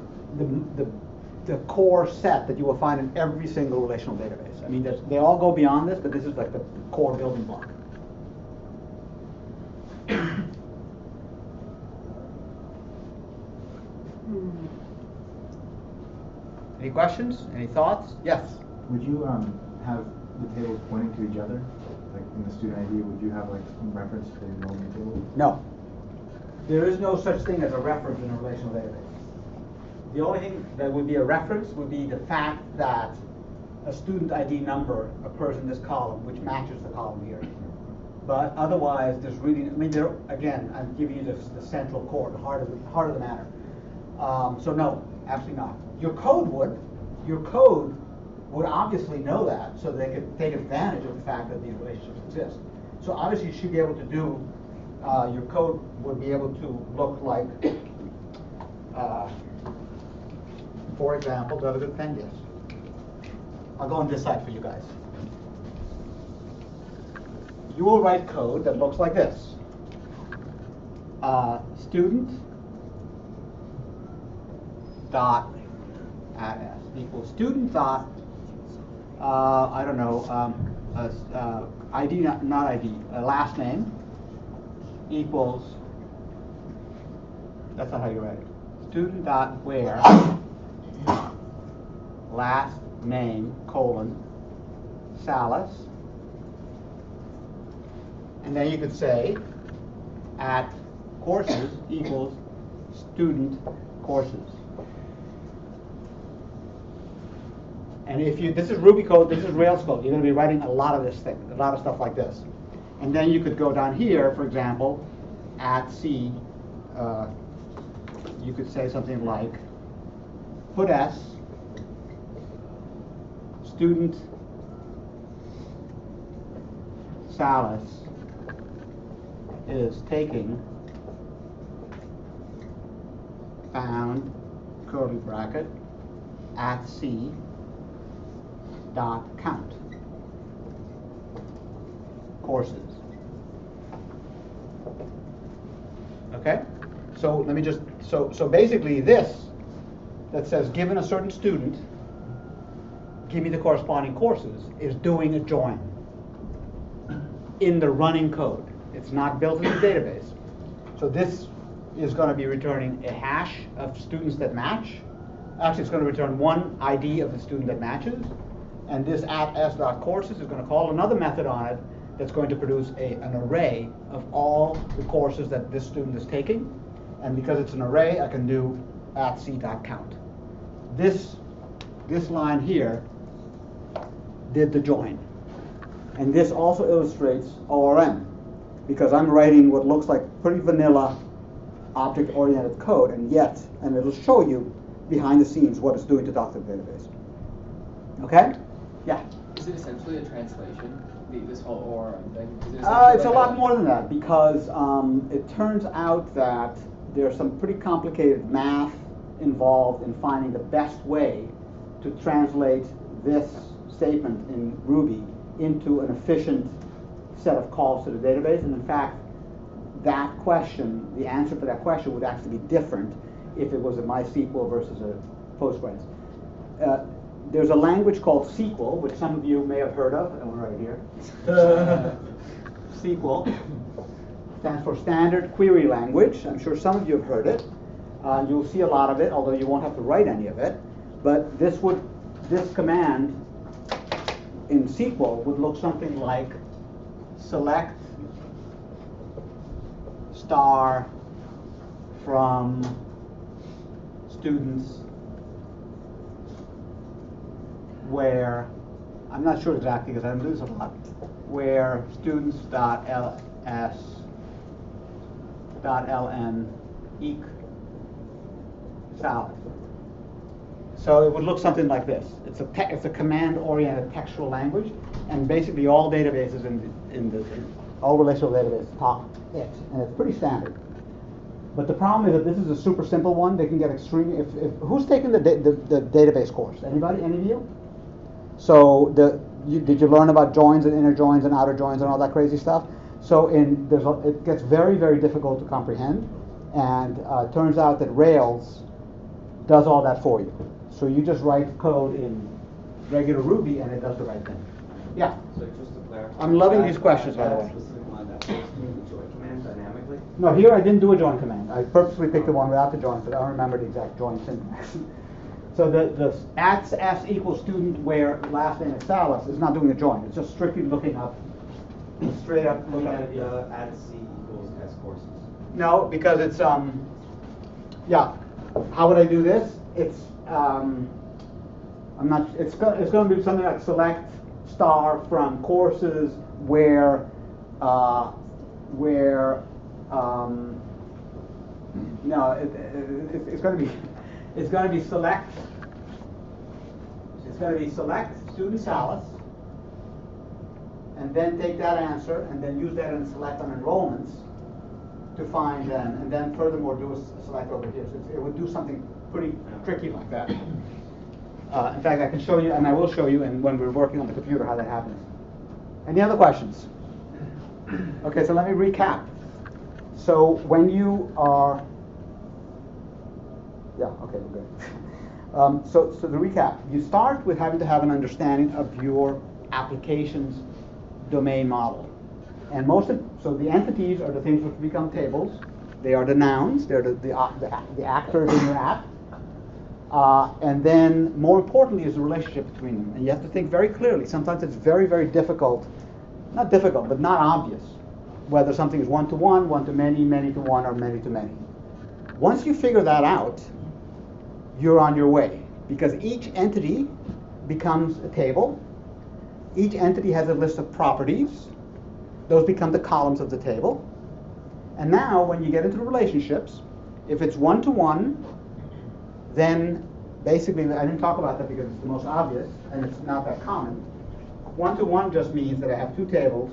the core set that you will find in every single relational database. I mean, they all go beyond this, but this is like the core building block. Any questions? Any thoughts? Yes?
Would you have the tables pointing to each other? Like in the student ID, would you have some reference to the enrollment table?
No. There is no such thing as a reference in a relational database. The only thing that would be a reference would be the fact that a student ID number occurs in this column, which matches the column here. But otherwise, there's really, again, I'm giving you the central core, the heart of the matter. So no, absolutely not. Your code would obviously know that, so they could take advantage of the fact that these relationships exist. So obviously, you should be able to do. Your code would be able to look like, for example, do I have a good pen? Yes. I'll go on this side for you guys. You will write code that looks like this. Student dot at S equals student dot, I don't know, ID, not ID, last name equals, that's not how you write it, student dot where last name colon Salas, and then you could say at courses equals student courses. And if you, this is Ruby code, this is Rails code, you're going to be writing a lot of this thing, a lot of stuff like this. And then you could go down here, for example, at C, you could say something like, put S, student Salas is taking found curly bracket at C dot count courses. Okay? So let me just, so basically this that says given a certain student, give me the corresponding courses, is doing a join in the running code. It's not built in the database. So this is going to be returning a hash of students that match. Actually, it's going to return one ID of the student that matches. And this at s.courses is going to call another method on it that's going to produce an array of all the courses that this student is taking. And because it's an array, I can do at c.count. This line here did the join. And this also illustrates ORM, because I'm writing what looks like pretty vanilla object-oriented code, and it'll show you behind the scenes what it's doing to talk to the database. Okay? Yeah?
Is it essentially a translation, this whole ORM thing? Is it
It's a lot more than that, because it turns out that there's some pretty complicated math involved in finding the best way to translate this statement in Ruby into an efficient set of calls to the database. And in fact, that question, the answer to that question would actually be different if it was a MySQL versus a Postgres. There's a language called SQL, which some of you may have heard of, and we're right here. SQL stands for Standard Query Language. I'm sure some of you have heard it. You'll see a lot of it, although you won't have to write any of it. But this command in SQL would look something like select star from students where, I'm not sure exactly because I do this a lot, where students.ls.ln eq salad. So it would look something like this. It's a command-oriented textual language, and basically all databases all relational databases talk it, and it's pretty standard. But the problem is that this is a super simple one. They can get extremely. Who's taking the database course? Anybody? Any of you? So did you learn about joins and inner joins and outer joins and all that crazy stuff? So it gets very, very difficult to comprehend, and it turns out that Rails does all that for you. So you just write code in regular Ruby, and it does the right thing. Yeah.
So just to clarify,
I'm loving these questions, by the way.
Specific one that doing the join command dynamically.
No, here I didn't do a join command. I purposely picked the one without the join, because I don't remember the exact join syntax. So the at s equals student where last name is Salas is not doing a join. It's just strictly looking up, straight up looking at
At C equals S courses.
No, because it's yeah. How would I do this? It's I'm not. It's going to be something like select star from courses where no, it's going to be select. It's going to be select student Salas, and then take that answer and then use that in select on enrollments to find them, and then furthermore do a select over here. So it would do something pretty tricky like that. In fact, I can show you, and I will show you, and when we're working on the computer, how that happens. Any other questions? Okay, so let me recap. So when you are, yeah, okay, we're good. So to recap, you start with having to have an understanding of your application's domain model. And so the entities are the things which become tables. They are the nouns. They're the actors in your app. And then, more importantly, is the relationship between them. And you have to think very clearly. Sometimes it's very, very difficult. Not difficult, but not obvious whether something is one-to-one, one-to-many, many-to-one, or many-to-many. Once you figure that out, you're on your way. Because each entity becomes a table. Each entity has a list of properties. Those become the columns of the table. And now, when you get into the relationships, if it's one-to-one, then basically, I didn't talk about that because it's the most obvious, and it's not that common. One-to-one just means that I have two tables,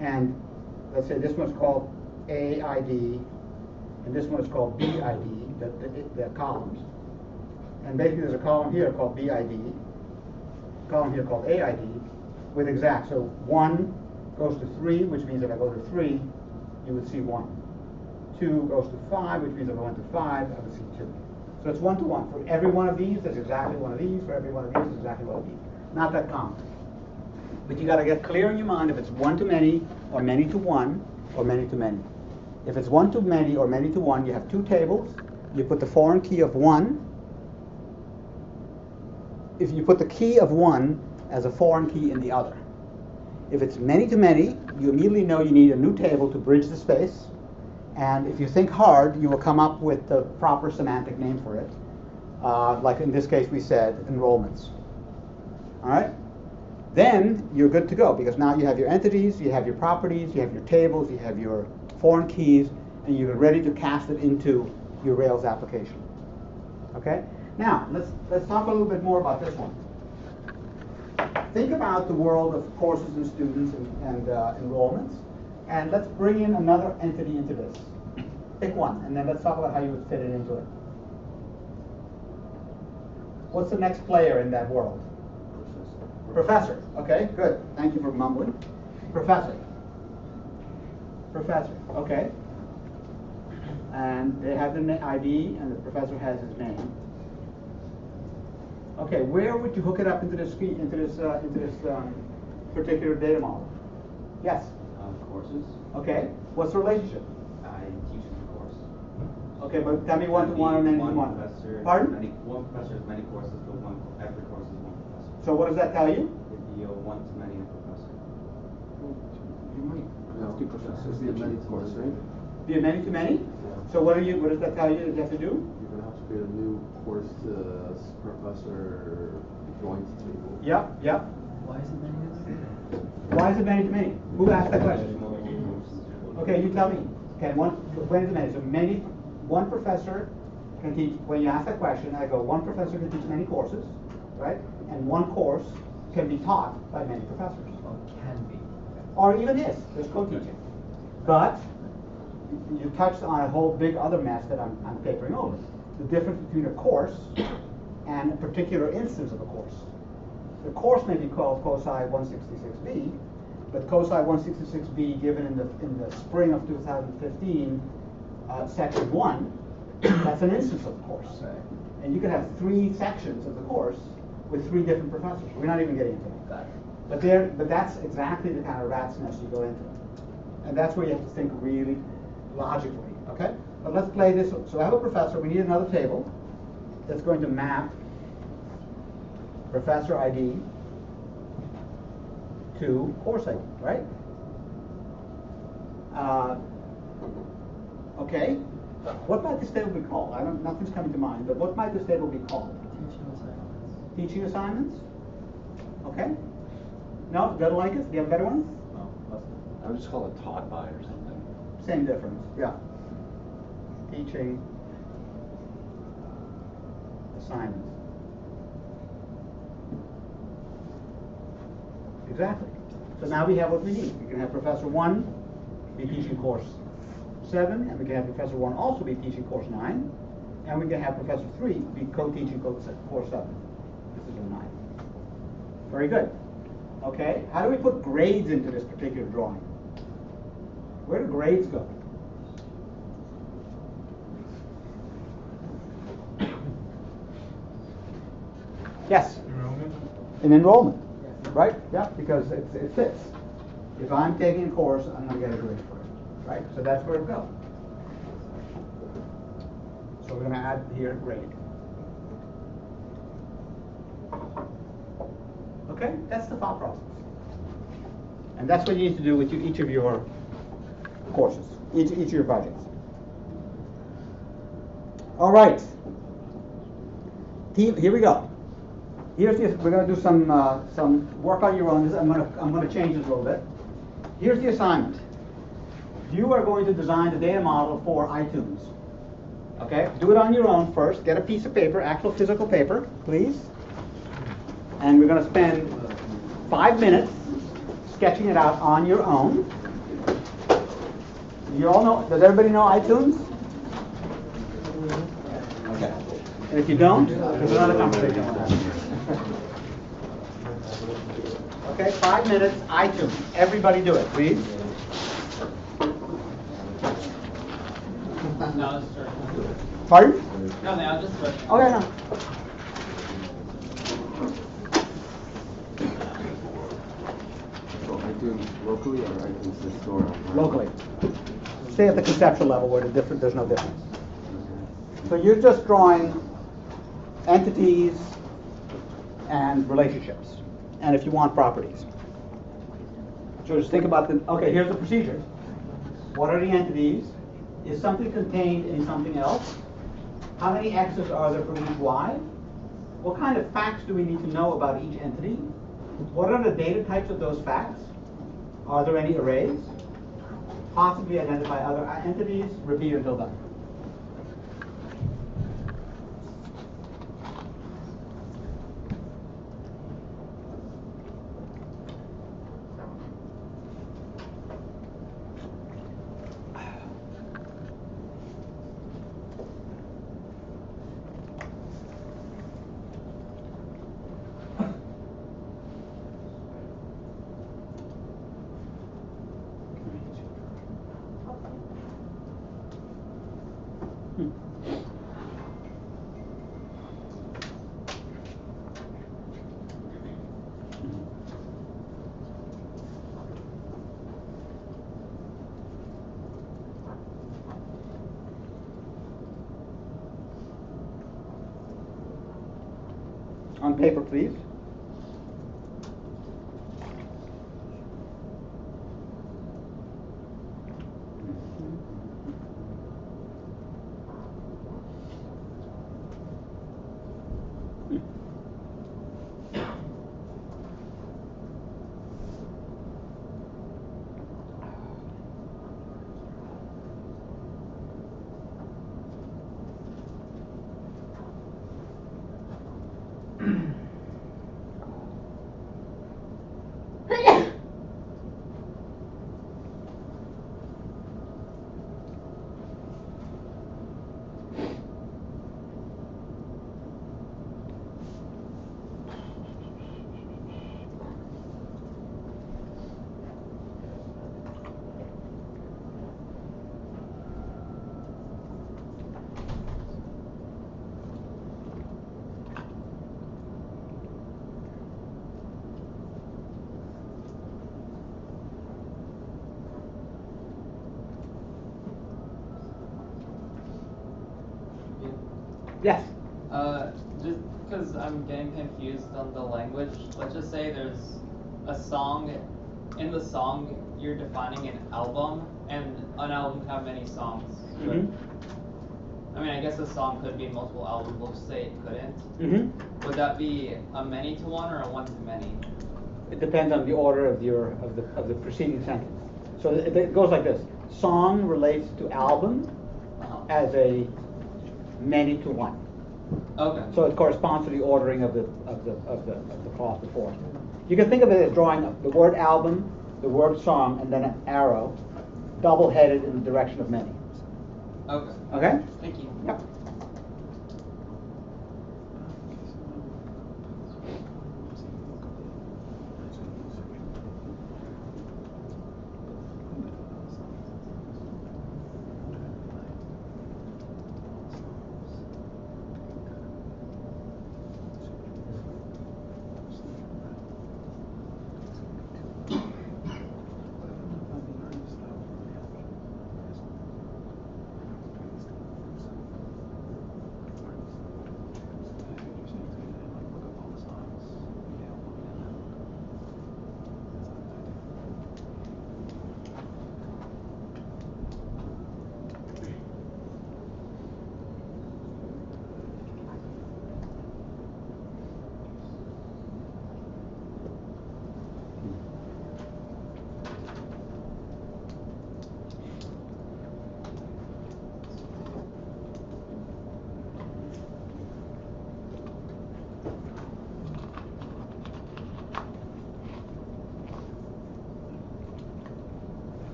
and let's say this one's called AID, and this one is called BID, the columns. And basically, there's a column here called BID, a column here called AID, with exact. So 1 goes to 3, which means if I go to 3, you would see 1. 2 goes to 5, which means if I went to 5, I would see 2. So it's one-to-one. For every one of these, there's exactly one of these. For every one of these, there's exactly one of these. Not that common. But you got to get clear in your mind if it's one-to-many, or many-to-one, or many-to-many. If it's one-to-many or many-to-one, you have two tables. You put the foreign key of 1. If you put the key of 1 as a foreign key in the other. If it's many-to-many, you immediately know you need a new table to bridge the space. And if you think hard, you will come up with the proper semantic name for it. Like in this case, we said enrollments. All right? Then you're good to go, because now you have your entities, you have your properties, you have your tables, you have your foreign keys, and you're ready to cast it into your Rails application. Okay? Now, let's talk a little bit more about this one. Think about the world of courses and students and enrollments. And let's bring in another entity into this. Pick one, and then let's talk about how you would fit it into it. What's the next player in that world? Professor. Okay, good. Thank you for mumbling. Professor. Professor. Okay. And they have the ID, and the professor has his name. Okay, where would you hook it up into this particular data model? Yes.
Courses.
Okay. What's the relationship?
I teach the course.
Okay, but tell me one-to-one or many-to-one.
One professor.
Pardon?
One professor has many courses, but every course is one professor.
So what does that tell you?
It'd be a one-to-many professor.
You might have two professors be a many course, right?
Be a many-to-many? Yeah. So what does that tell you that you have to do?
You're gonna have to create a new course to professor joins table.
Yep, yep.
Why is it many-to-many?
Why is it many-to-many? Who asked that question? Okay, you tell me. Okay, when is it many? So one professor can teach, when you ask that question, I go, one professor can teach many courses, right? And one course can be taught by many professors.
Well, can be.
Or even is, there's co-teaching. But you touched on a whole big other mess that I'm papering over. The difference between a course and a particular instance of a course. The course may be called Cosi 166b, but Cosi 166b given in the spring of 2015, section 1, that's an instance of the course. And you can have 3 sections of the course with 3 different professors. We're not even getting into that. But that's exactly the kind of rat's nest you go into. And that's where you have to think really logically, okay? But let's play this. So I have a professor. We need another table that's going to map professor ID to course ID, right? Okay. What might this table be called? Nothing's coming to mind, but what might this table be called?
Teaching assignments.
Teaching assignments? Okay. No, doesn't like it? Do you have better ones?
No,
I would just call it taught by or something.
Same difference, yeah. Teaching assignments. Exactly. So now we have what we need. We can have Professor 1 be teaching course 7, and we can have Professor 1 also be teaching course 9, and we can have Professor 3 be co-teaching course 7. This is a 9. Very good. Okay, how do we put grades into this particular drawing? Where do grades go? Yes.
Enrollment?
In enrollment, right? Yeah, because it fits. If I'm taking a course, I'm going to get a grade for it, right? So that's where it goes. So we're going to add here grade. Okay, that's the thought process. And that's what you need to do with each of your courses, each of your projects. All right. Here we go. We're going to do some work on your own. I'm going to change this a little bit. Here's the assignment. You are going to design the data model for iTunes. Okay? Do it on your own first. Get a piece of paper, actual physical paper, please. And we're going to spend 5 minutes sketching it out on your own. You all know? Does everybody know iTunes? Okay. And if you don't, there's another conversation we'll have. Okay, 5 minutes, iTunes. Everybody do it, please.
No, I'll just start.
Pardon?
No, I'll just start.
Okay, no.
So iTunes locally or iTunes the store?
Locally. Stay at the conceptual level where there's no difference. So you're just drawing entities and relationships, and if you want, properties. So just think about okay, here's the procedure. What are the entities? Is something contained in something else? How many X's are there for each Y? What kind of facts do we need to know about each entity? What are the data types of those facts? Are there any arrays? Possibly identify other entities. Repeat until done. On paper, please. Yes.
Just because I'm getting confused on the language, let's just say there's a song. In the song, you're defining an album, and an album can have many songs. I mean, I guess a song could be multiple albums. We'll just say it couldn't. Would that be a many to one or a one to many?
It depends on the order of the preceding sentence. So it goes like this: song relates to album as a many to one.
Okay.
So it corresponds to the ordering of the clause before. You can think of it as drawing the word album, the word song, and then an arrow, double-headed in the direction of many.
Okay.
Okay?
Thank you.
Yep.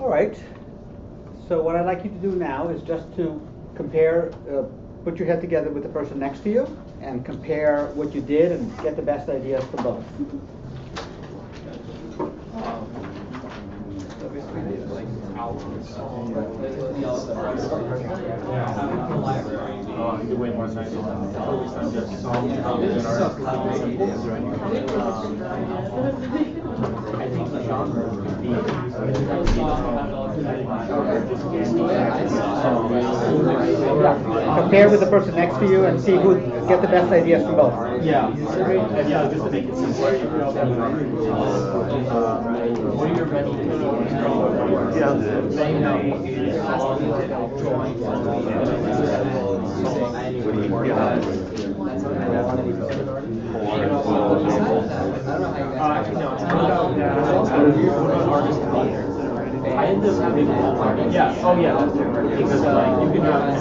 All right. So what I'd like you to do now is just to compare, put your head together with the person next to you and compare what you did and get the best ideas for both.
Way more than I I think the genre would be
compare with the person next to you and see who get the best ideas from both.
Yeah, just to make it simpler. When you're ready to I ended up having yeah, oh yeah, that's true. Because like you can draw an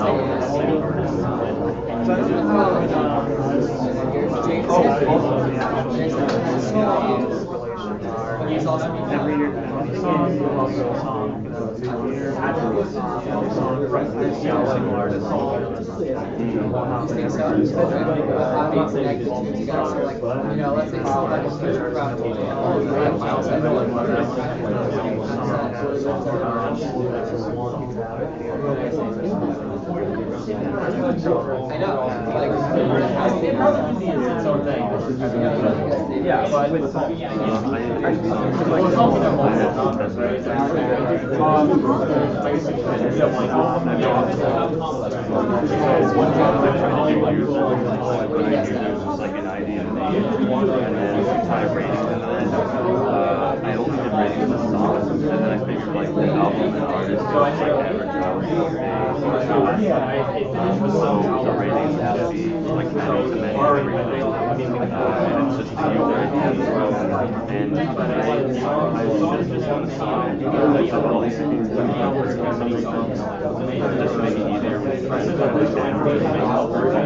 yeah, but with song.
Like an idea and then type ratings and then I only did ratings of songs and then I figured like the album and artist like average out so the ratings should be like many to many and it's just the user ideas as well and I was just on the song that's all these things just to make it easier when you're trying to find like the version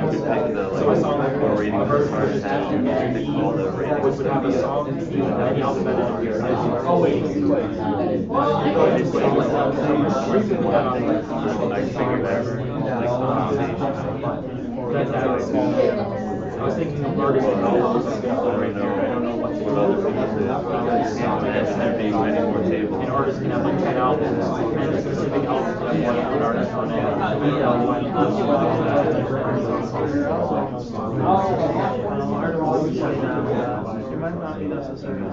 you could pick the like rating of the artist has you can pick all the ratings that be I figured out
I was thinking of artists right now. I don't know what other people say.
There being many more tables.
An artist can have like 10 albums, and a specific album can have one artist on it.
It might not be necessary.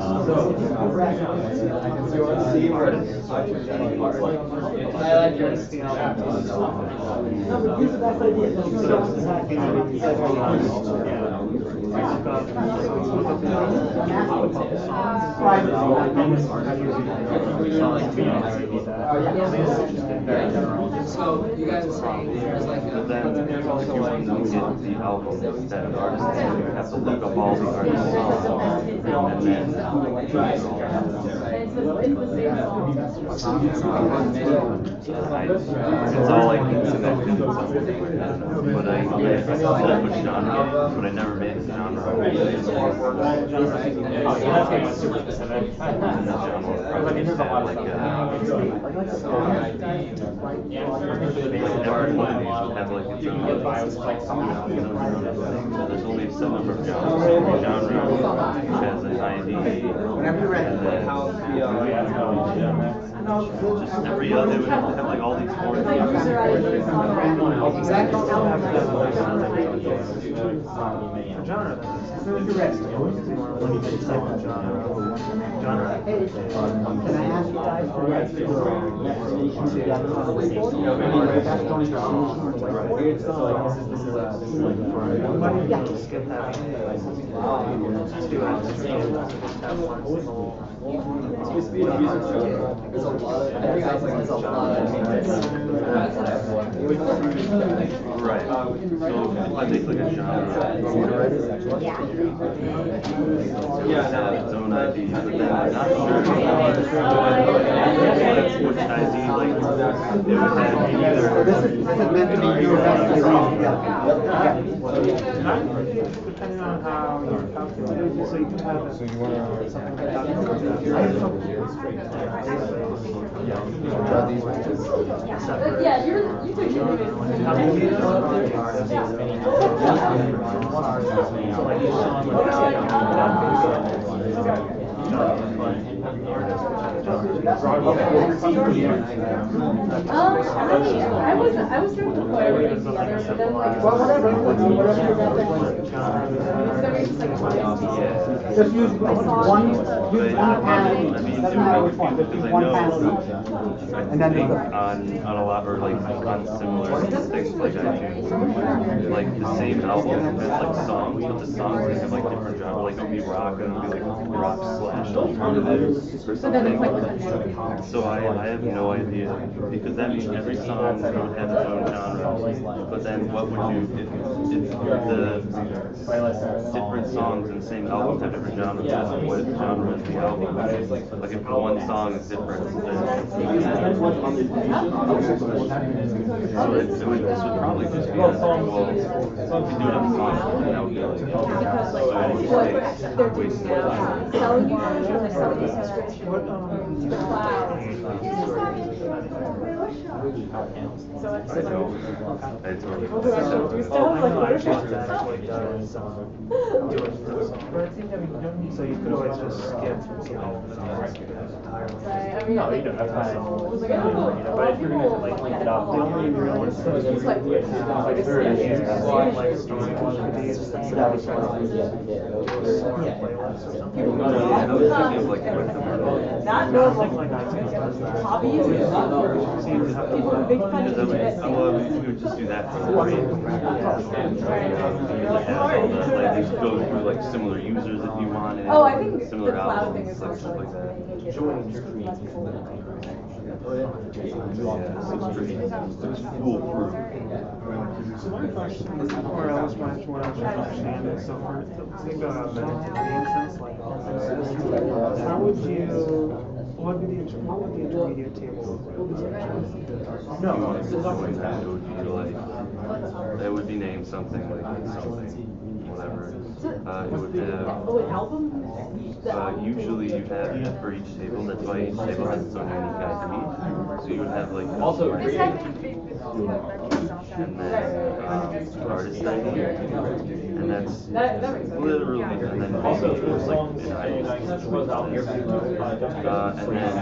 I like yours. So you guys are saying there's like a
But then if you want to get the album that an artist has, you have to look up all the artist's songs and then it's all like connected. But I put genre, but I never made a genre. There's only a set number of genres. Every genre has an ID. Just every other, they would have to have like all these four things.
exactly.
Genre.
Can I ask you guys to write your station together on the station? That's going to
Skip that.
There's a lot of, I think there's a lot of
Right. So if I take like a genre, yeah, it has its own ID, but then I'm not sure which ID, like, it would have either.
This is meant to be your best idea.
depending on how you calculate it, so you can have something like that.
Yeah, you took it. I was going to put everything together, but then like
just use one panel each. Doesn't matter which one, just use one panel each. And then
on a lot or like on similar things like I do, like the same album has like songs, but the songs they have like different genres. Like it'll be rock and it'll be like rock slash alternative or something. So I have no idea because that means every song would have its own genre. But then what would you if the different songs in the same album have different genres? What genre is the album? Like if one song is different, then so this would probably just be well, if you do it on the song, then that would be like
selling you or like selling you subscription.
I totally
Do we still have like Photoshop?
So you could always just skip entirely.
No, you don't have time. But if you're gonna like link it up, then you realize it's like
Like very
not normal hobbies. People are big fun of it.
Well, you would just do that for the free. Like just go through like similar users if you wanted.
Oh, I think
similar
the cloud
albums,
thing is
like
also
stuff like that. Yeah, so it's pretty foolproof.
So my question is more or less what I should understand is, so for think about instance, like how would you, what would the intermediate table look like?
No, it's just like that. It would be like, it would be named something like something, whatever. It would have.
Oh, an album?
Usually you have for each table. That's why each table has its own unique ID. So you would have like
Also,
and then artist ID, and that's literally, and then also there's like an ID. And then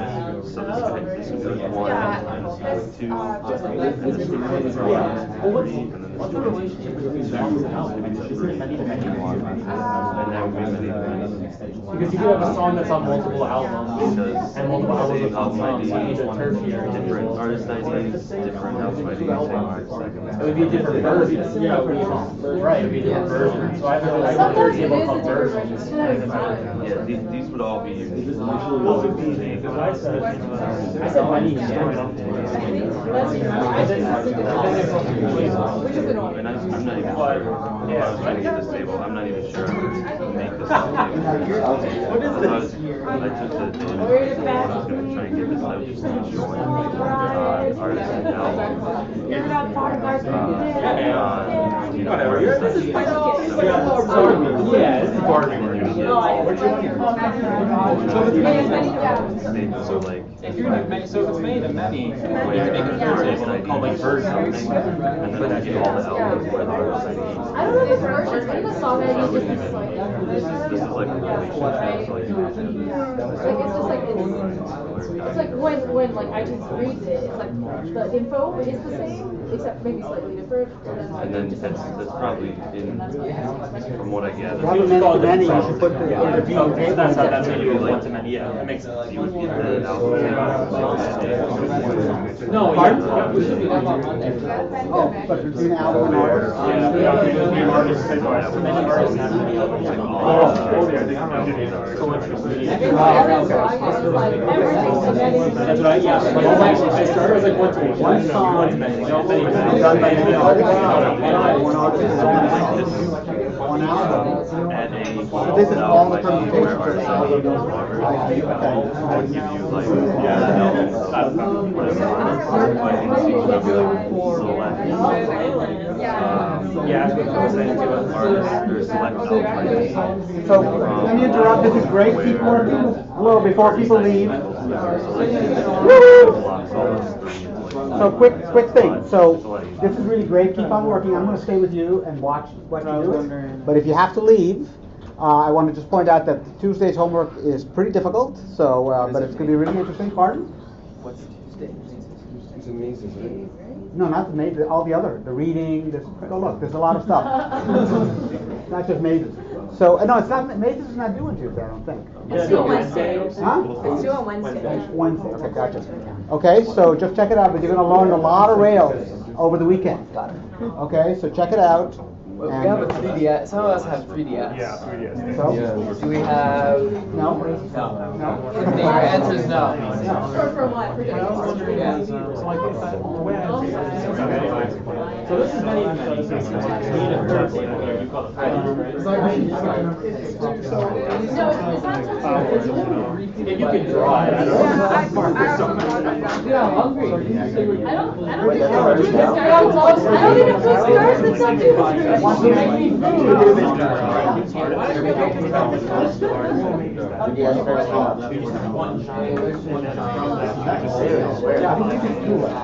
so this would be like 1, 2, and this would be 3, and then
what's the relationship between
and that would be many things.
Because you could have a song that's on multiple albums and multiple albums of songs, so you need a tertiary.
Different artist IDs, different album IDs, same artist ID.
It would be a different version. Yeah, right. It would be a different version. So I have a table called versions.
Yeah, these would all be unique.
I said many.
And I'm not even sure. If I was trying to get this table, I'm not even sure I would make this table.
What is this?
I took the table. I was going to try and get this out just to join artists and albums.
You're not part of our
Whatever. This is part of
Yeah, this is part of it.
So like,
if you're gonna make, so if it's made of many, you can make a table called like versions.
And then I get all the albums where the artist ID.
I don't know if it's versions, but the song ID is just like.
This is like a relationship, so like you have to have
It's like when like iTunes reads it, it's like the info is the same, except maybe slightly different.
and then that's probably in, from what I gather.
Many, you should put the interview.
That's how you would want to many, yeah, that makes sense.
You would get the album.
No,
Pardon?
Oh,
but between album and artist?
That's what I, yeah. I started as like one to many.
One artist. One album. So this is all the permutations for the album.
I would give you like whatever. Yeah, that's what I was saying too. Artists or select albums.
So, let me interrupt, this is great, keep working, well, before people leave. So quick thing, so this is really great, keep on working, I'm gonna stay with you and watch what you do. But if you have to leave, I want to just point out that Tuesday's homework is pretty difficult, so, but it's gonna be really interesting, pardon?
What's Tuesday?
It's amazing, right?
No, not the mazes, all the other, the reading, oh look, there's a lot of stuff. Not just mazes. So, no, it's not, mazes is not due on Tuesday, I don't think.
It's due on Wednesday.
Huh?
It's due on Wednesday.
Wednesday, okay, gotcha. Okay, so just check it out, but you're gonna learn a lot of Rails over the weekend. Okay, so check it out.
We have a 3DS. Some of us have 3DS.
Yeah, 3DS.
So?
Do we have?
No.
No. Your answer is no.
For what? For
So this is many if you can draw it, I don't know.
Dude, I'm hungry.
I don't think it's so scarce, it's not too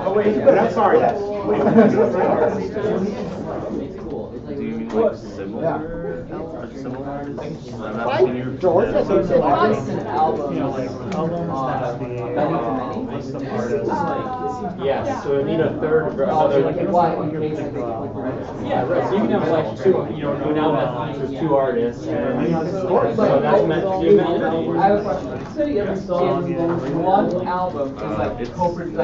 Oh wait, good, I'm sorry.
Do you mean like similar?
George, that's what
So artists and albums.
Yeah, so we need a third, another like yeah, right. So you can have like two, you now have two artists, and so that's meant to be
I have a question. Say every song in one album is like co-artist.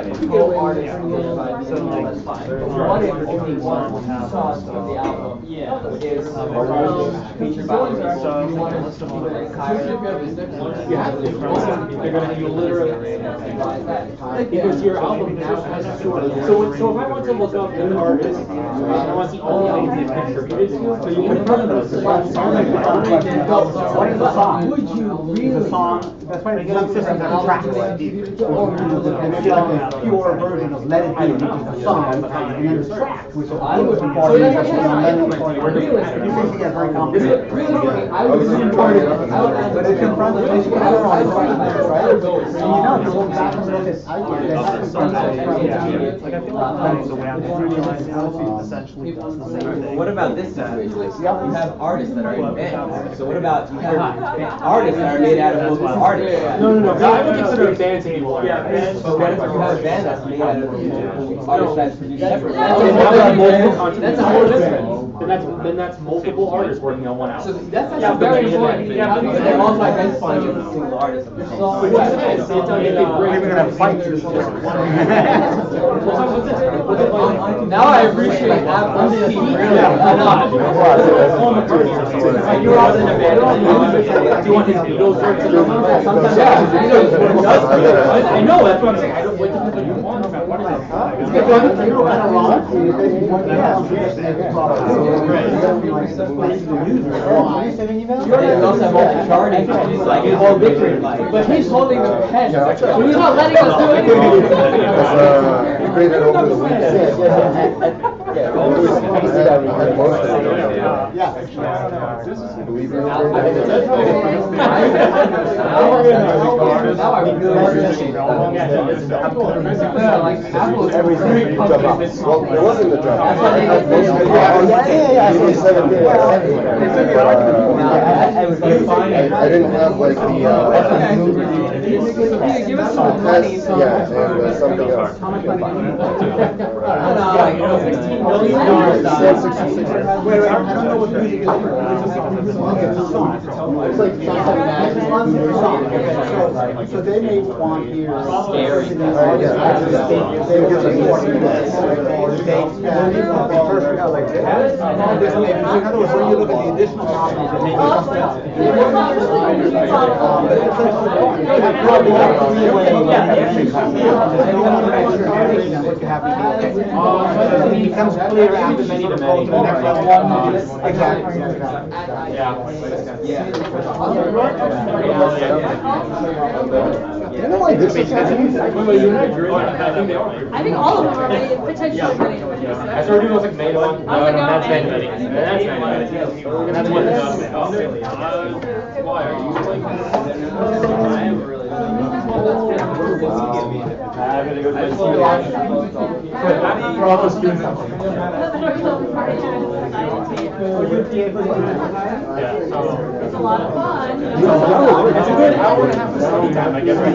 So that's fine. What if only one song of the album is featured by you want to listen to the entire?
you have to. They're gonna you literally because your album now has two artists. So if I want to look up an artist, I want to see all the albums they've contributed to. So you can put those.
What is the song? Would you really? The song. That's why they get on systems that tracks. And maybe like a pure version of Let It Be, which is the song, and then there's tracks, which is important. So you get very complicated. But it confronts the basic error on the right? So you know, if you look back and look at
Like I feel like the way I'm realizing essentially does the same thing.
What about this situation? Like, you have artists that are in bands. So what about you have artists that are made out of multiple artists?
No. I would consider bands anymore.
Yeah, but what if you have a band that's made out of multiple artists that's produced separately?
That's a whole different.
Then that's multiple artists working on one album.
So that's very important.
They're also identifying as a single artist.
We're gonna have fights.
Now I appreciate Apple's team really a lot.
You're all in a band. Do you want his Beatles shirt to look? I know, that's what I'm saying. I don't wait to you want. What is
They also have multi-charting. It's like it's all different.
But he's holding the pen. So he's not letting us do anything.
You created over the weekend. Well, it wasn't a job. I didn't have like
Give us some money.
yeah, and something else.
$16 million. Wait, I don't know what music is. It's a song. It's like so they may want here.
Scary.
In other words, when you look at the additional copies, it may it becomes clear after many to many. Exactly.
Yeah.
You know why this is happening?
Wait, you and I agree? I think they are.
I think all of them are ready, potentially ready.
I started doing like May one. That's May. That's May. And that's what why are you like? I am really. I'm gonna go for all those students.
It's a lot of fun.
It's a good hour and a half of study time, I guess, right?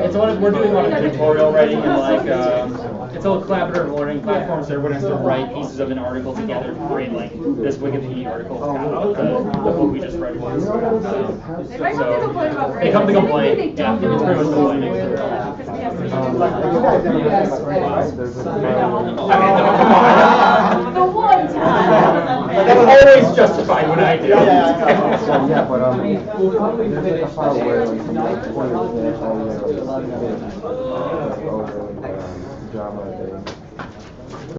It's one of, we're doing one of the tutorial writing and like it's a collaborative learning platform, so everyone has to write pieces of an article together to create like this Wikipedia article out of the book we just read. They come to complain. Yeah, it's pretty much complaining.
The one time.
That's always justified what I do.
Yeah, but we'll probably make a file where we can Java